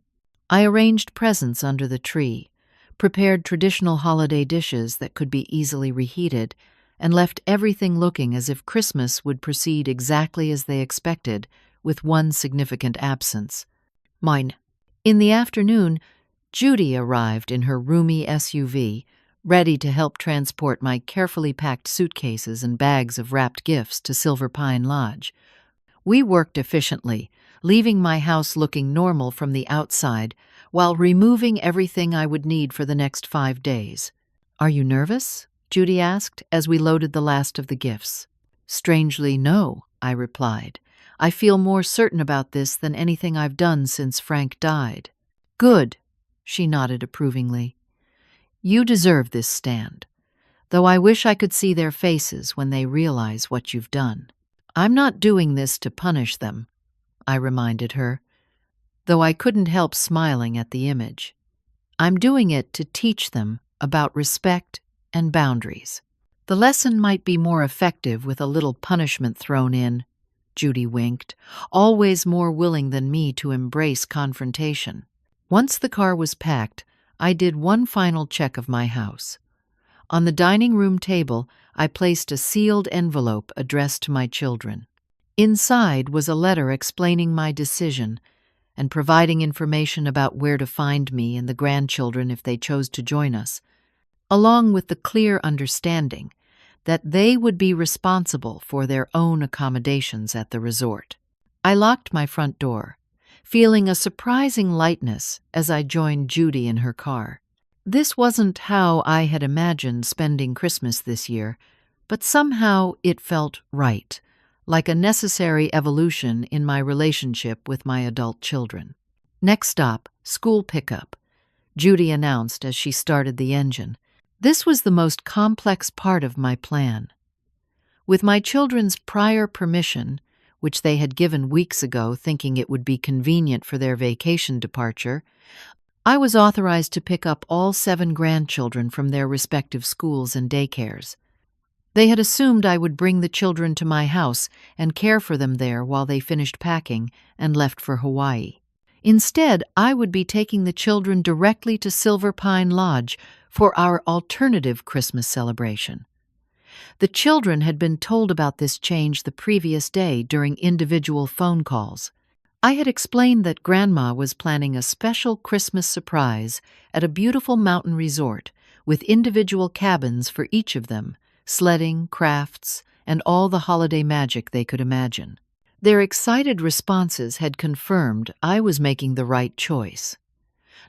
I arranged presents under the tree, prepared traditional holiday dishes that could be easily reheated, and left everything looking as if Christmas would proceed exactly as they expected, with one significant absence: mine. In the afternoon, Judy arrived in her roomy SUV, ready to help transport my carefully packed suitcases and bags of wrapped gifts to Silver Pine Lodge. We worked efficiently, leaving my house looking normal from the outside, while removing everything I would need for the next 5 days. "Are you nervous?" Judy asked as we loaded the last of the gifts. "Strangely, no," I replied. "I feel more certain about this than anything I've done since Frank died." "Good," she nodded approvingly. "You deserve this stand, though I wish I could see their faces when they realize what you've done." "I'm not doing this to punish them," I reminded her, though I couldn't help smiling at the image. "I'm doing it to teach them about respect and boundaries. The lesson might be more effective with a little punishment thrown in," Judy winked, always more willing than me to embrace confrontation. Once the car was packed, I did one final check of my house. On the dining room table, I placed a sealed envelope addressed to my children. Inside was a letter explaining my decision and providing information about where to find me and the grandchildren if they chose to join us, along with the clear understanding that they would be responsible for their own accommodations at the resort. I locked my front door, feeling a surprising lightness as I joined Judy in her car. This wasn't how I had imagined spending Christmas this year, but somehow it felt right, like a necessary evolution in my relationship with my adult children. Next stop, school pickup, Judy announced as she started the engine. This was the most complex part of my plan. With my children's prior permission, which they had given weeks ago thinking it would be convenient for their vacation departure, I was authorized to pick up all 7 grandchildren from their respective schools and daycares. They had assumed I would bring the children to my house and care for them there while they finished packing and left for Hawaii. Instead, I would be taking the children directly to Silver Pine Lodge for our alternative Christmas celebration. The children had been told about this change the previous day during individual phone calls. I had explained that Grandma was planning a special Christmas surprise at a beautiful mountain resort with individual cabins for each of them, sledding, crafts, and all the holiday magic they could imagine. Their excited responses had confirmed I was making the right choice.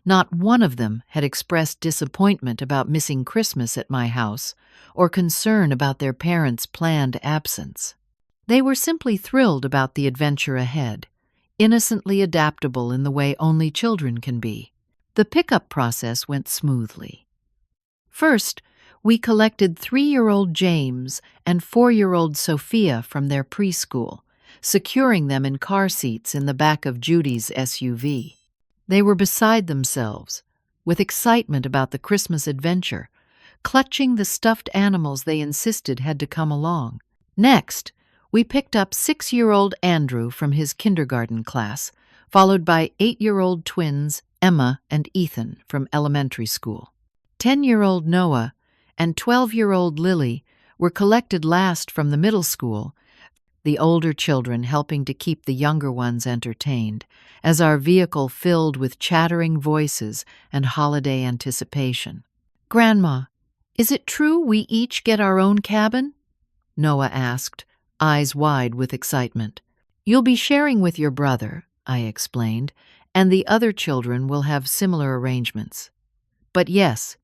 Not one of them had expressed disappointment about missing Christmas at my house or concern about their parents' planned absence. They were simply thrilled about the adventure ahead, innocently adaptable in the way only children can be. The pickup process went smoothly. First, we collected 3-year-old James and 4-year-old Sophia from their preschool, securing them in car seats in the back of Judy's SUV. They were beside themselves, with excitement about the Christmas adventure, clutching the stuffed animals they insisted had to come along. Next, we picked up 6-year-old Andrew from his kindergarten class, followed by 8-year-old twins Emma and Ethan from elementary school. 10-year-old Noah and 12-year-old Lily were collected last from the middle school, the older children helping to keep the younger ones entertained, as our vehicle filled with chattering voices and holiday anticipation. "Grandma, is it true we each get our own cabin?" Noah asked, eyes wide with excitement. "You'll be sharing with your brother," I explained, "and the other children will have similar arrangements. But yes,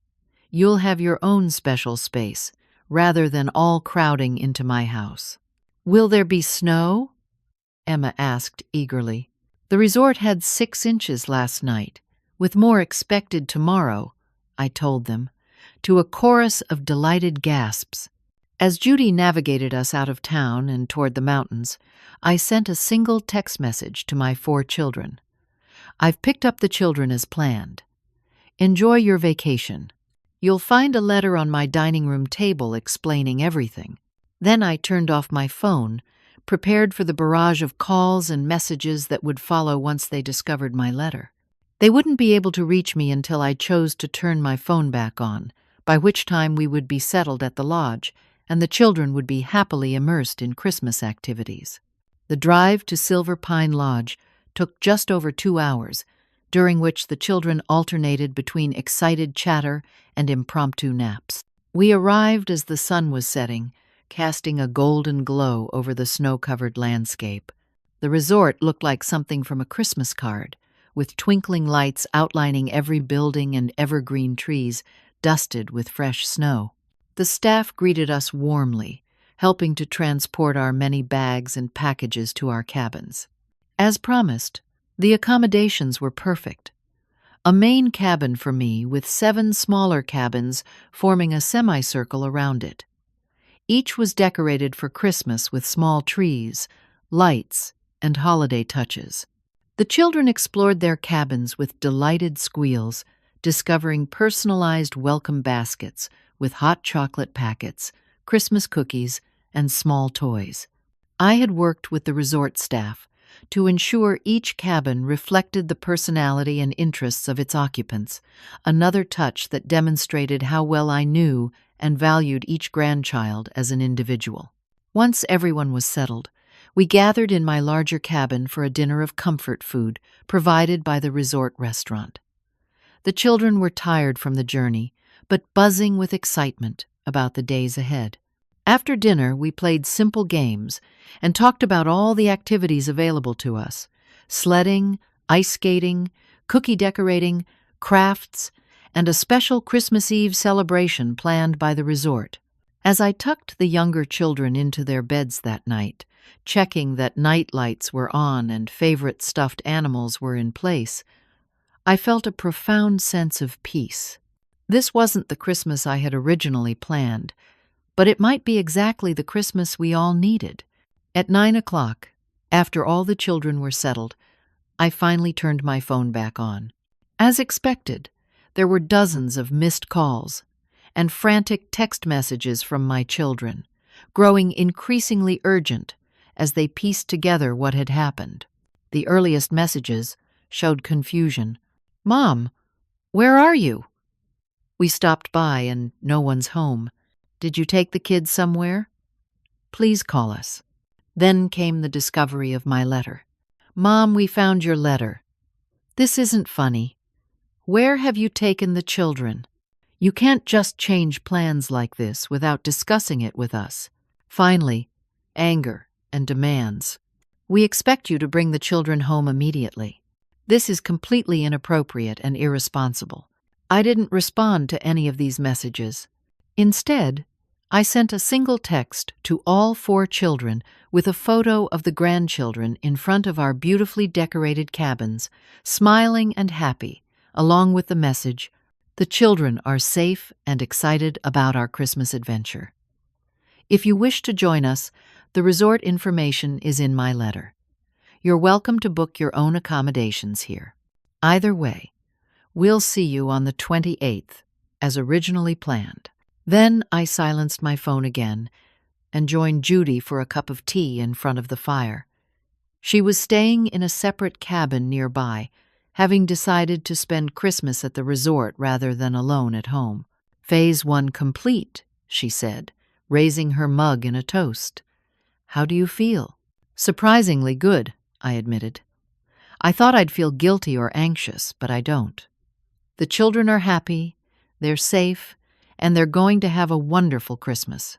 you'll have your own special space, rather than all crowding into my house." "Will there be snow?" Emma asked eagerly. "The resort had 6 inches last night, with more expected tomorrow," I told them, to a chorus of delighted gasps. As Judy navigated us out of town and toward the mountains, I sent a single text message to my 4 children. "I've picked up the children as planned. Enjoy your vacation. You'll find a letter on my dining room table explaining everything." Then I turned off my phone, prepared for the barrage of calls and messages that would follow once they discovered my letter. They wouldn't be able to reach me until I chose to turn my phone back on, by which time we would be settled at the lodge, and the children would be happily immersed in Christmas activities. The drive to Silver Pine Lodge took just over 2 hours, during which the children alternated between excited chatter and impromptu naps. We arrived as the sun was setting, casting a golden glow over the snow-covered landscape. The resort looked like something from a Christmas card, with twinkling lights outlining every building and evergreen trees dusted with fresh snow. The staff greeted us warmly, helping to transport our many bags and packages to our cabins. As promised, the accommodations were perfect. A main cabin for me with 7 smaller cabins forming a semicircle around it. Each was decorated for Christmas with small trees, lights, and holiday touches. The children explored their cabins with delighted squeals, discovering personalized welcome baskets with hot chocolate packets, Christmas cookies, and small toys. I had worked with the resort staff to ensure each cabin reflected the personality and interests of its occupants, another touch that demonstrated how well I knew and valued each grandchild as an individual. Once everyone was settled, we gathered in my larger cabin for a dinner of comfort food provided by the resort restaurant. The children were tired from the journey, but buzzing with excitement about the days ahead. After dinner, we played simple games and talked about all the activities available to us: sledding, ice skating, cookie decorating, crafts, and a special Christmas Eve celebration planned by the resort. As I tucked the younger children into their beds that night, checking that night lights were on and favorite stuffed animals were in place, I felt a profound sense of peace. This wasn't the Christmas I had originally planned, but it might be exactly the Christmas we all needed. At 9 o'clock, after all the children were settled, I finally turned my phone back on. As expected, there were dozens of missed calls and frantic text messages from my children, growing increasingly urgent as they pieced together what had happened. The earliest messages showed confusion. "Mom, where are you? We stopped by and no one's home. Did you take the kids somewhere? Please call us." Then came the discovery of my letter. "Mom, we found your letter. This isn't funny. Where have you taken the children? You can't just change plans like this without discussing it with us." Finally, anger and demands. "We expect you to bring the children home immediately. This is completely inappropriate and irresponsible." I didn't respond to any of these messages. Instead, I sent a single text to all 4 children with a photo of the grandchildren in front of our beautifully decorated cabins, smiling and happy, along with the message, "The children are safe and excited about our Christmas adventure. If you wish to join us, the resort information is in my letter. You're welcome to book your own accommodations here. Either way, we'll see you on the 28th, as originally planned." Then I silenced my phone again and joined Judy for a cup of tea in front of the fire. She was staying in a separate cabin nearby, having decided to spend Christmas at the resort rather than alone at home. "Phase 1 complete," she said, raising her mug in a toast. "How do you feel?" "Surprisingly good," I admitted. "I thought I'd feel guilty or anxious, but I don't. The children are happy, they're safe, and they're going to have a wonderful Christmas.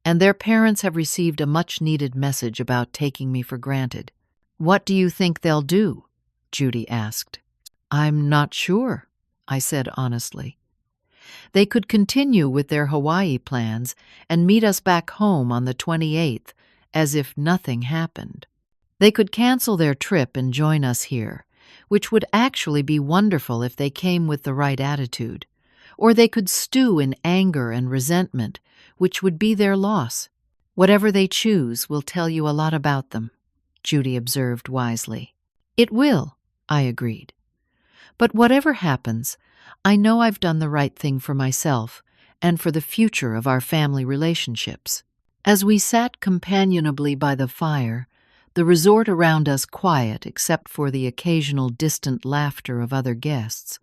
And their parents have received a much-needed message about taking me for granted." "What do you think they'll do?" Judy asked. "I'm not sure," I said honestly. "They could continue with their Hawaii plans and meet us back home on the 28th as if nothing happened. They could cancel their trip and join us here, which would actually be wonderful if they came with the right attitude. Or they could stew in anger and resentment, which would be their loss. Whatever they choose will tell you a lot about them," Judy observed wisely. "It will," I agreed. "But whatever happens, I know I've done the right thing for myself and for the future of our family relationships." As we sat companionably by the fire, the resort around us quiet except for the occasional distant laughter of other guests,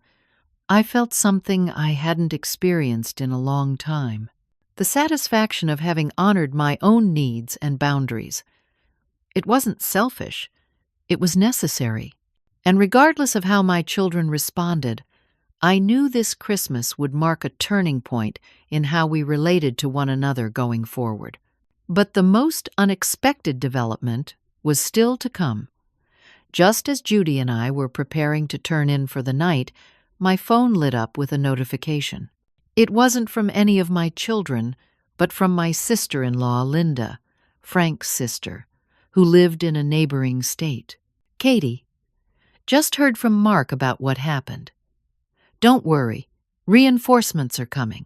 I felt something I hadn't experienced in a long time. The satisfaction of having honored my own needs and boundaries. It wasn't selfish, it was necessary. And regardless of how my children responded, I knew this Christmas would mark a turning point in how we related to one another going forward. But the most unexpected development was still to come. Just as Judy and I were preparing to turn in for the night, my phone lit up with a notification. It wasn't from any of my children, but from my sister-in-law, Linda, Frank's sister, who lived in a neighboring state. "Katie, just heard from Mark about what happened. Don't worry, reinforcements are coming.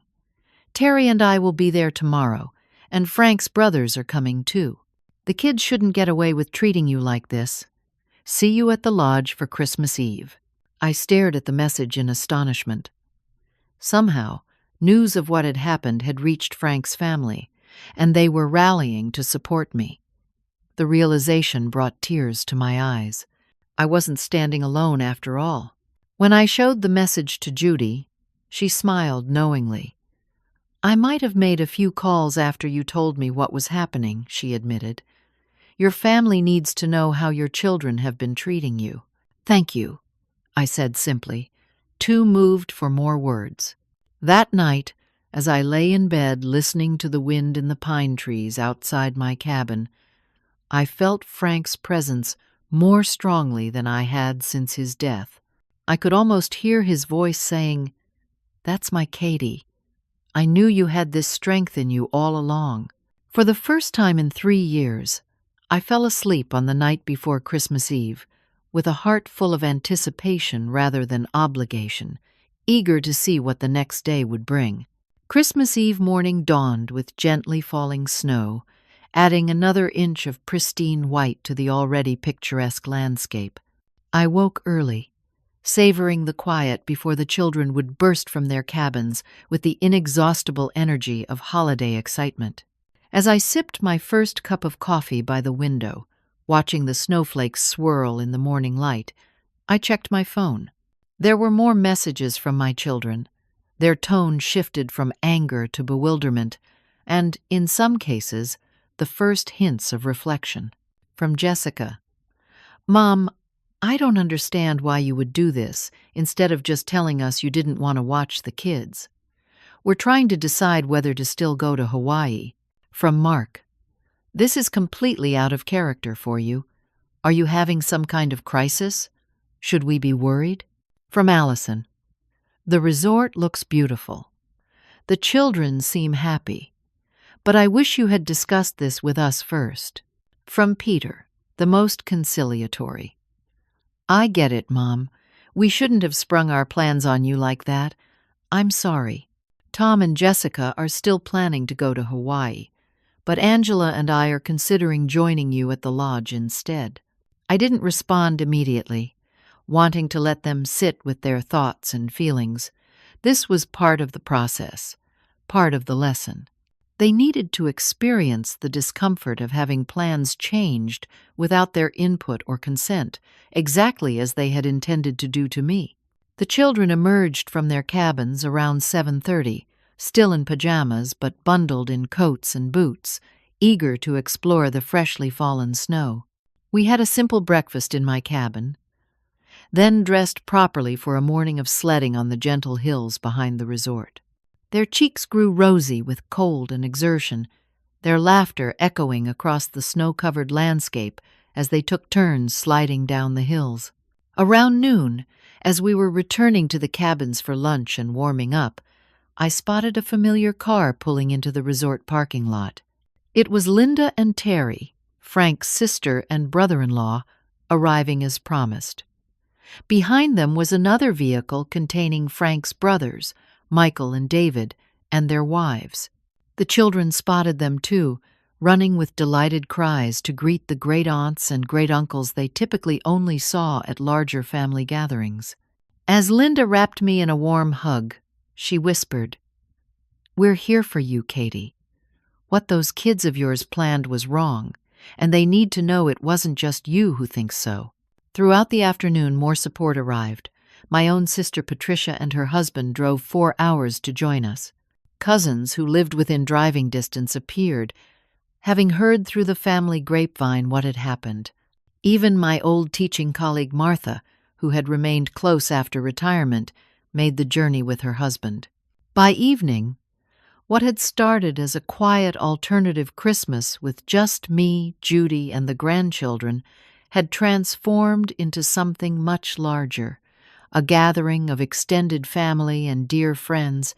Terry and I will be there tomorrow, and Frank's brothers are coming too. The kids shouldn't get away with treating you like this. See you at the lodge for Christmas Eve." I stared at the message in astonishment. Somehow, news of what had happened had reached Frank's family, and they were rallying to support me. The realization brought tears to my eyes. I wasn't standing alone after all. When I showed the message to Judy, she smiled knowingly. I might have made a few calls after you told me what was happening, she admitted. Your family needs to know how your children have been treating you. Thank you, I said simply, too moved for more words. That night, as I lay in bed listening to the wind in the pine trees outside my cabin, I felt Frank's presence more strongly than I had since his death. I could almost hear his voice saying, "That's my Katie. I knew you had this strength in you all along." For the first time in 3 years, I fell asleep on the night before Christmas Eve, with a heart full of anticipation rather than obligation, eager to see what the next day would bring. Christmas Eve morning dawned with gently falling snow, adding another inch of pristine white to the already picturesque landscape. I woke early, savoring the quiet before the children would burst from their cabins with the inexhaustible energy of holiday excitement. As I sipped my first cup of coffee by the window, watching the snowflakes swirl in the morning light, I checked my phone. There were more messages from my children. Their tone shifted from anger to bewilderment, and, in some cases, the first hints of reflection. From Jessica. "Mom, I don't understand why you would do this instead of just telling us you didn't want to watch the kids. We're trying to decide whether to still go to Hawaii." From Mark. "This is completely out of character for you. Are you having some kind of crisis? Should we be worried?" From Allison. "The resort looks beautiful. The children seem happy. But I wish you had discussed this with us first." From Peter, the most conciliatory. "I get it, Mom. We shouldn't have sprung our plans on you like that. I'm sorry. Tom and Jessica are still planning to go to Hawaii, but Angela and I are considering joining you at the lodge instead." I didn't respond immediately, wanting to let them sit with their thoughts and feelings. This was part of the process, part of the lesson. They needed to experience the discomfort of having plans changed without their input or consent, exactly as they had intended to do to me. The children emerged from their cabins around 7:30, still in pajamas but bundled in coats and boots, eager to explore the freshly fallen snow. We had a simple breakfast in my cabin, then dressed properly for a morning of sledding on the gentle hills behind the resort. Their cheeks grew rosy with cold and exertion, their laughter echoing across the snow-covered landscape as they took turns sliding down the hills. Around noon, as we were returning to the cabins for lunch and warming up, I spotted a familiar car pulling into the resort parking lot. It was Linda and Terry, Frank's sister and brother-in-law, arriving as promised. Behind them was another vehicle containing Frank's brothers, Michael and David, and their wives. The children spotted them too, running with delighted cries to greet the great-aunts and great-uncles they typically only saw at larger family gatherings. As Linda wrapped me in a warm hug, she whispered, "We're here for you, Katie. What those kids of yours planned was wrong, and they need to know it wasn't just you who thinks so." Throughout the afternoon, more support arrived. My own sister Patricia and her husband drove 4 hours to join us. Cousins who lived within driving distance appeared, having heard through the family grapevine what had happened. Even my old teaching colleague Martha, who had remained close after retirement, made the journey with her husband. By evening, what had started as a quiet alternative Christmas with just me, Judy, and the grandchildren had transformed into something much larger, a gathering of extended family and dear friends,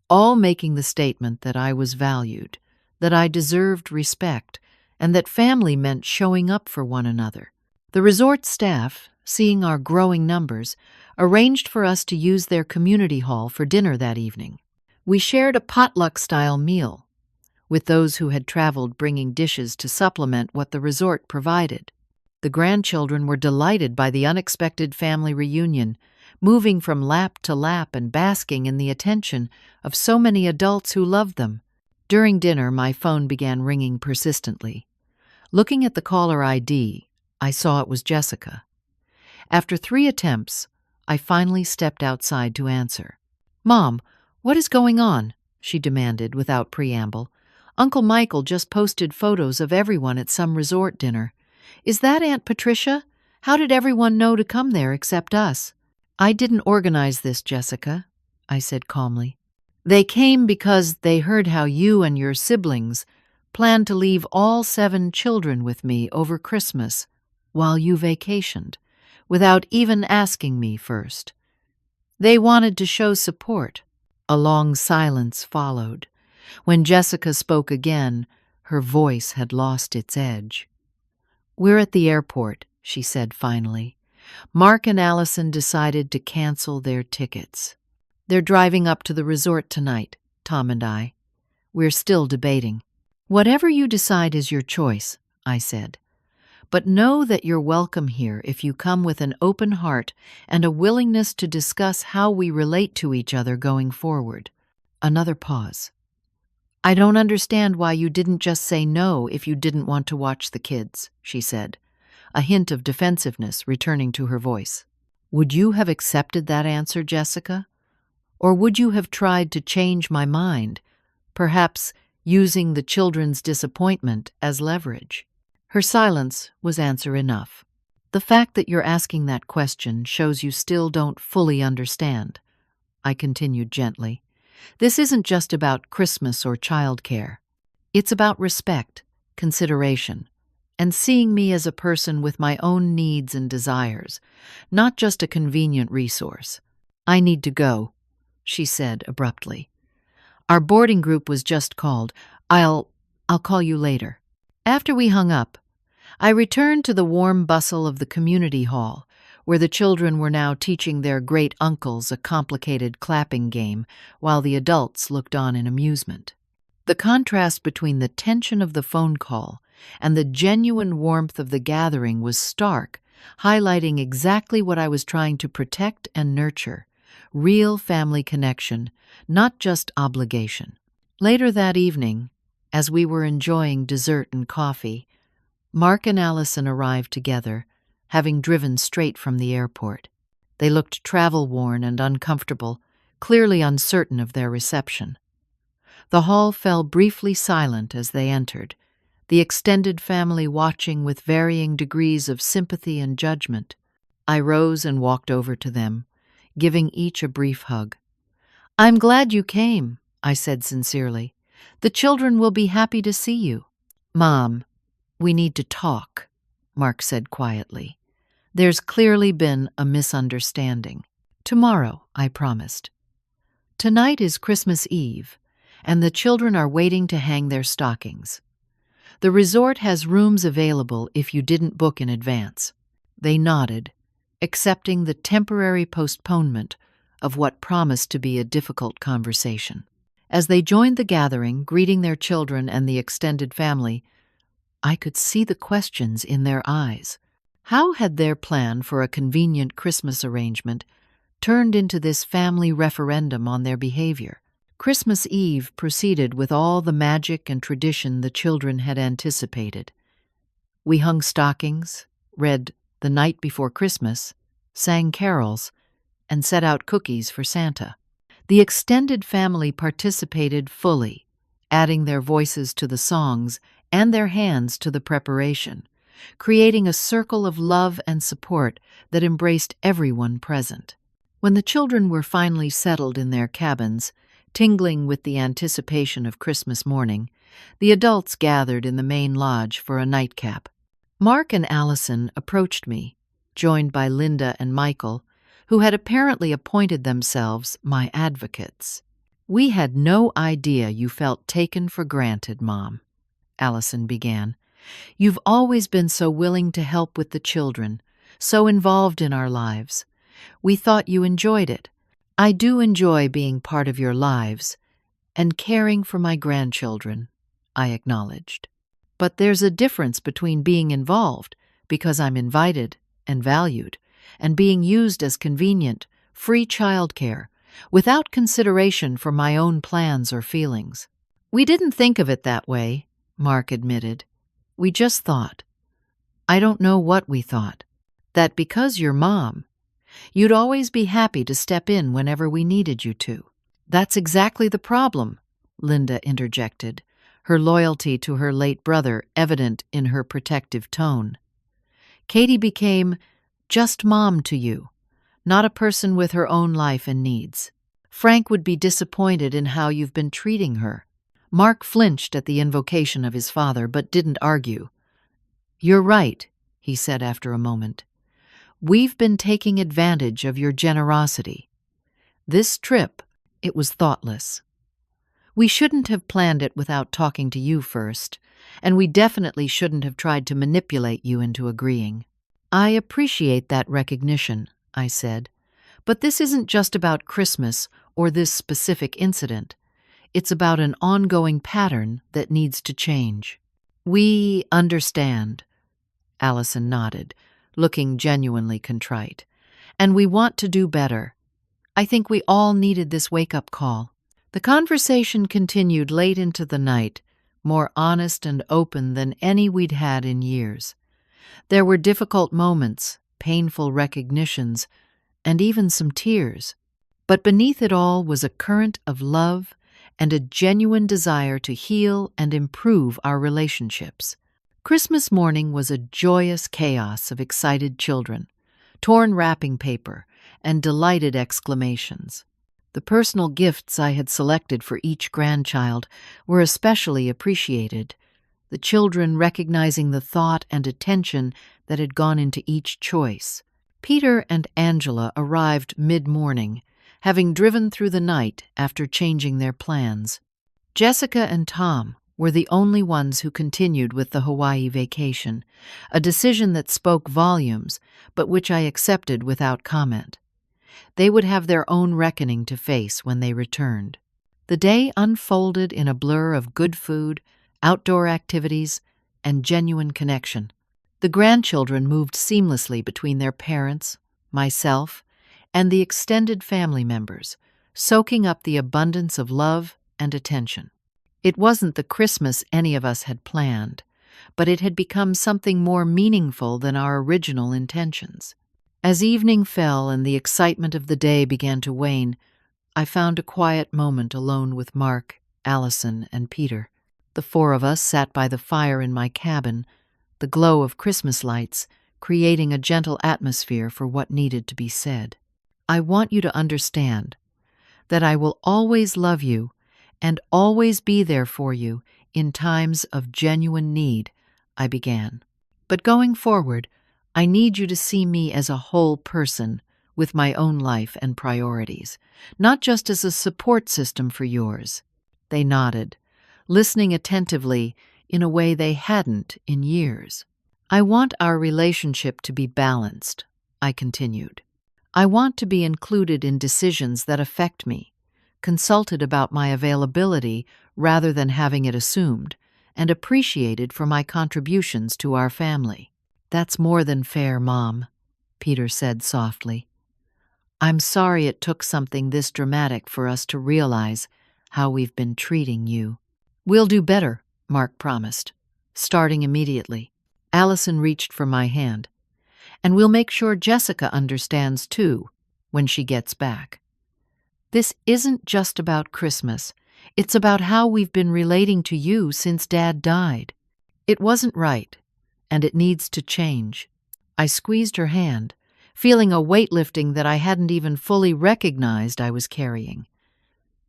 all making the statement that I was valued, that I deserved respect, and that family meant showing up for one another. The resort staff, seeing our growing numbers, arranged for us to use their community hall for dinner that evening. We shared a potluck-style meal, with those who had traveled bringing dishes to supplement what the resort provided. The grandchildren were delighted by the unexpected family reunion, moving from lap to lap and basking in the attention of so many adults who loved them. During dinner, my phone began ringing persistently. Looking at the caller ID, I saw it was Jessica. After 3 attempts, I finally stepped outside to answer. "Mom, what is going on?" she demanded without preamble. Uncle Michael just posted photos of everyone at some resort dinner. Is that Aunt Patricia? How did everyone know to come there except us? I didn't organize this, Jessica, I said calmly. They came because they heard how you and your siblings planned to leave all 7 children with me over Christmas while you vacationed, without even asking me first. They wanted to show support. A long silence followed. When Jessica spoke again, her voice had lost its edge. We're at the airport, she said finally. Mark and Allison decided to cancel their tickets. They're driving up to the resort tonight, Tom and I. We're still debating. Whatever you decide is your choice, I said. But know that you're welcome here if you come with an open heart and a willingness to discuss how we relate to each other going forward. Another pause. I don't understand why you didn't just say no if you didn't want to watch the kids, she said, a hint of defensiveness returning to her voice. Would you have accepted that answer, Jessica? Or would you have tried to change my mind, perhaps using the children's disappointment as leverage? Her silence was answer enough. The fact that you're asking that question shows you still don't fully understand, I continued gently. This isn't just about Christmas or childcare. It's about respect, consideration, and seeing me as a person with my own needs and desires, not just a convenient resource. I need to go, she said abruptly. Our boarding group was just called. I'll call you later. After we hung up, I returned to the warm bustle of the community hall, where the children were now teaching their great uncles a complicated clapping game while the adults looked on in amusement. The contrast between the tension of the phone call and the genuine warmth of the gathering was stark, highlighting exactly what I was trying to protect and nurture: real family connection, not just obligation. Later that evening, as we were enjoying dessert and coffee, Mark and Allison arrived together, having driven straight from the airport. They looked travel-worn and uncomfortable, clearly uncertain of their reception. The hall fell briefly silent as they entered, the extended family watching with varying degrees of sympathy and judgment. I rose and walked over to them, giving each a brief hug. I'm glad you came, I said sincerely. The children will be happy to see you. Mom, we need to talk, Mark said quietly. There's clearly been a misunderstanding. Tomorrow, I promised. Tonight is Christmas Eve, and the children are waiting to hang their stockings. The resort has rooms available if you didn't book in advance. They nodded, accepting the temporary postponement of what promised to be a difficult conversation. As they joined the gathering, greeting their children and the extended family, I could see the questions in their eyes. How had their plan for a convenient Christmas arrangement turned into this family referendum on their behavior? Christmas Eve proceeded with all the magic and tradition the children had anticipated. We hung stockings, read The Night Before Christmas, sang carols, and set out cookies for Santa. The extended family participated fully, adding their voices to the songs and their hands to the preparation, creating a circle of love and support that embraced everyone present. When the children were finally settled in their cabins, tingling with the anticipation of Christmas morning, the adults gathered in the main lodge for a nightcap. Mark and Allison approached me, joined by Linda and Michael, who had apparently appointed themselves my advocates. We had no idea you felt taken for granted, Mom, Allison began. You've always been so willing to help with the children, so involved in our lives. We thought you enjoyed it. I do enjoy being part of your lives and caring for my grandchildren, I acknowledged. But there's a difference between being involved because I'm invited and valued, and being used as convenient, free childcare, without consideration for my own plans or feelings. We didn't think of it that way, Mark admitted. We just thought. I don't know what we thought. That because you're Mom, you'd always be happy to step in whenever we needed you to. That's exactly the problem, Linda interjected, her loyalty to her late brother evident in her protective tone. Katie became just mom to you, not a person with her own life and needs. Frank would be disappointed in how you've been treating her. Mark flinched at the invocation of his father, but didn't argue. You're right, he said after a moment. We've been taking advantage of your generosity. This trip, it was thoughtless. We shouldn't have planned it without talking to you first, and we definitely shouldn't have tried to manipulate you into agreeing. I appreciate that recognition, I said, but this isn't just about Christmas or this specific incident. It's about an ongoing pattern that needs to change. We understand, Allison nodded, looking genuinely contrite. And we want to do better. I think we all needed this wake-up call. The conversation continued late into the night, more honest and open than any we'd had in years. There were difficult moments, painful recognitions, and even some tears. But beneath it all was a current of love and a genuine desire to heal and improve our relationships. Christmas morning was a joyous chaos of excited children, torn wrapping paper, and delighted exclamations. The personal gifts I had selected for each grandchild were especially appreciated, the children recognizing the thought and attention that had gone into each choice. Peter and Angela arrived mid-morning, having driven through the night after changing their plans. Jessica and Tom were the only ones who continued with the Hawaii vacation, a decision that spoke volumes, but which I accepted without comment. They would have their own reckoning to face when they returned. The day unfolded in a blur of good food, outdoor activities, and genuine connection. The grandchildren moved seamlessly between their parents, myself, and the extended family members, soaking up the abundance of love and attention. It wasn't the Christmas any of us had planned, but it had become something more meaningful than our original intentions. As evening fell and the excitement of the day began to wane, I found a quiet moment alone with Mark, Allison, and Peter. The four of us sat by the fire in my cabin, the glow of Christmas lights creating a gentle atmosphere for what needed to be said. I want you to understand that I will always love you and always be there for you in times of genuine need, I began. But going forward, I need you to see me as a whole person with my own life and priorities, not just as a support system for yours. They nodded, listening attentively in a way they hadn't in years. I want our relationship to be balanced, I continued. I want to be included in decisions that affect me, consulted about my availability rather than having it assumed, and appreciated for my contributions to our family. That's more than fair, Mom, Peter said softly. I'm sorry it took something this dramatic for us to realize how we've been treating you. We'll do better, Mark promised, starting immediately. Allison reached for my hand. And we'll make sure Jessica understands, too, when she gets back. This isn't just about Christmas. It's about how we've been relating to you since Dad died. It wasn't right, and it needs to change. I squeezed her hand, feeling a weight lifting that I hadn't even fully recognized I was carrying.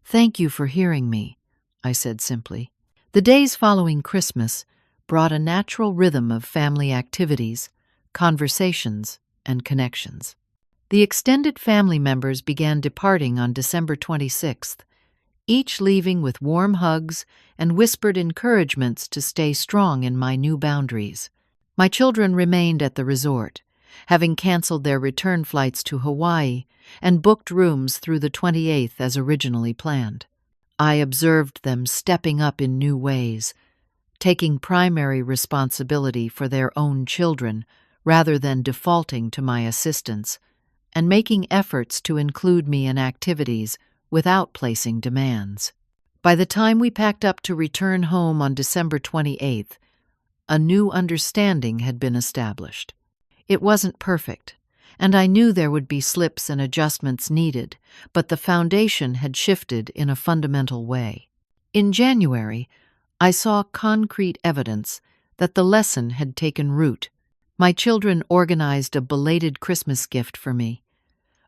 Thank you for hearing me, I said simply. The days following Christmas brought a natural rhythm of family activities, conversations, and connections. The extended family members began departing on December 26th, each leaving with warm hugs and whispered encouragements to stay strong in my new boundaries. My children remained at the resort, having canceled their return flights to Hawaii and booked rooms through the 28th as originally planned. I observed them stepping up in new ways, taking primary responsibility for their own children rather than defaulting to my assistance, and making efforts to include me in activities without placing demands. By the time we packed up to return home on December 28th, a new understanding had been established. It wasn't perfect, and I knew there would be slips and adjustments needed, but the foundation had shifted in a fundamental way. In January, I saw concrete evidence that the lesson had taken root. My children organized a belated Christmas gift for me,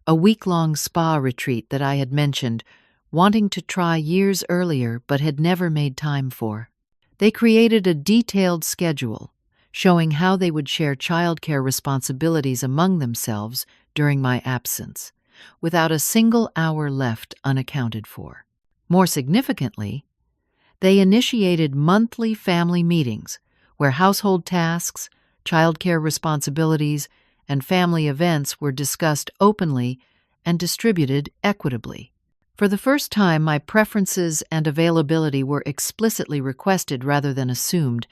a week-long spa retreat that I had mentioned, wanting to try years earlier but had never made time for. They created a detailed schedule, showing how they would share childcare responsibilities among themselves during my absence, without a single hour left unaccounted for. More significantly, they initiated monthly family meetings where household tasks, childcare responsibilities, and family events were discussed openly and distributed equitably. For the first time, my preferences and availability were explicitly requested rather than assumed,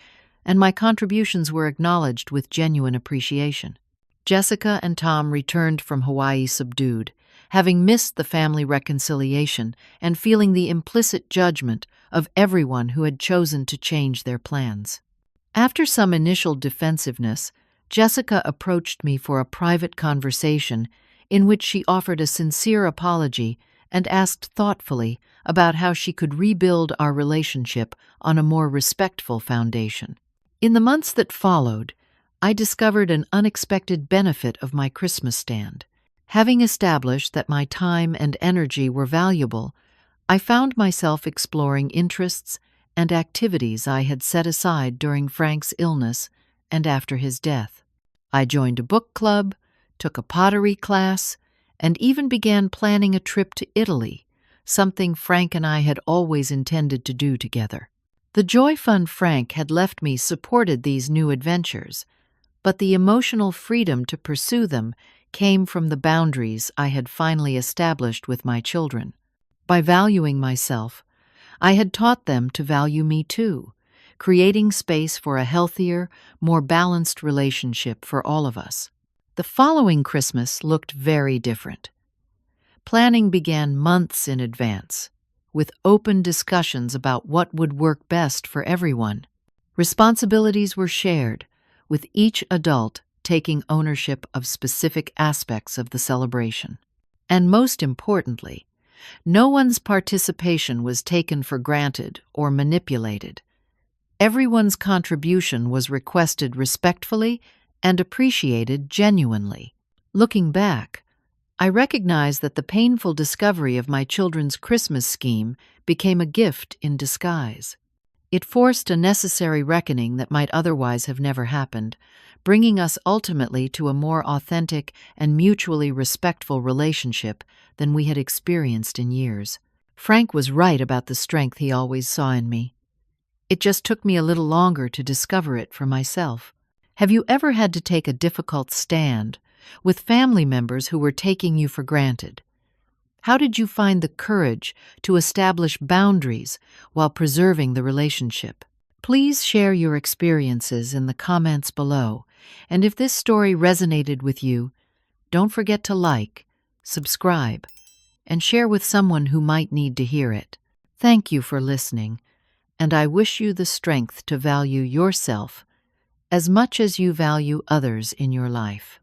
and my contributions were acknowledged with genuine appreciation. Jessica and Tom returned from Hawaii subdued, having missed the family reconciliation and feeling the implicit judgment of everyone who had chosen to change their plans. After some initial defensiveness, Jessica approached me for a private conversation in which she offered a sincere apology and asked thoughtfully about how she could rebuild our relationship on a more respectful foundation. In the months that followed, I discovered an unexpected benefit of my Christmas stand. Having established that my time and energy were valuable, I found myself exploring interests and activities I had set aside during Frank's illness and after his death. I joined a book club, took a pottery class, and even began planning a trip to Italy, something Frank and I had always intended to do together. The joy fund Frank had left me supported these new adventures, but the emotional freedom to pursue them came from the boundaries I had finally established with my children. By valuing myself, I had taught them to value me too, creating space for a healthier, more balanced relationship for all of us. The following Christmas looked very different. Planning began months in advance, with open discussions about what would work best for everyone. Responsibilities were shared, with each adult taking ownership of specific aspects of the celebration. And most importantly, no one's participation was taken for granted or manipulated. Everyone's contribution was requested respectfully and appreciated genuinely. Looking back, I recognize that the painful discovery of my children's Christmas scheme became a gift in disguise. It forced a necessary reckoning that might otherwise have never happened, bringing us ultimately to a more authentic and mutually respectful relationship than we had experienced in years. Frank was right about the strength he always saw in me. It just took me a little longer to discover it for myself. Have you ever had to take a difficult stand with family members who were taking you for granted? How did you find the courage to establish boundaries while preserving the relationship? Please share your experiences in the comments below, and if this story resonated with you, don't forget to like, subscribe, and share with someone who might need to hear it. Thank you for listening, and I wish you the strength to value yourself as much as you value others in your life.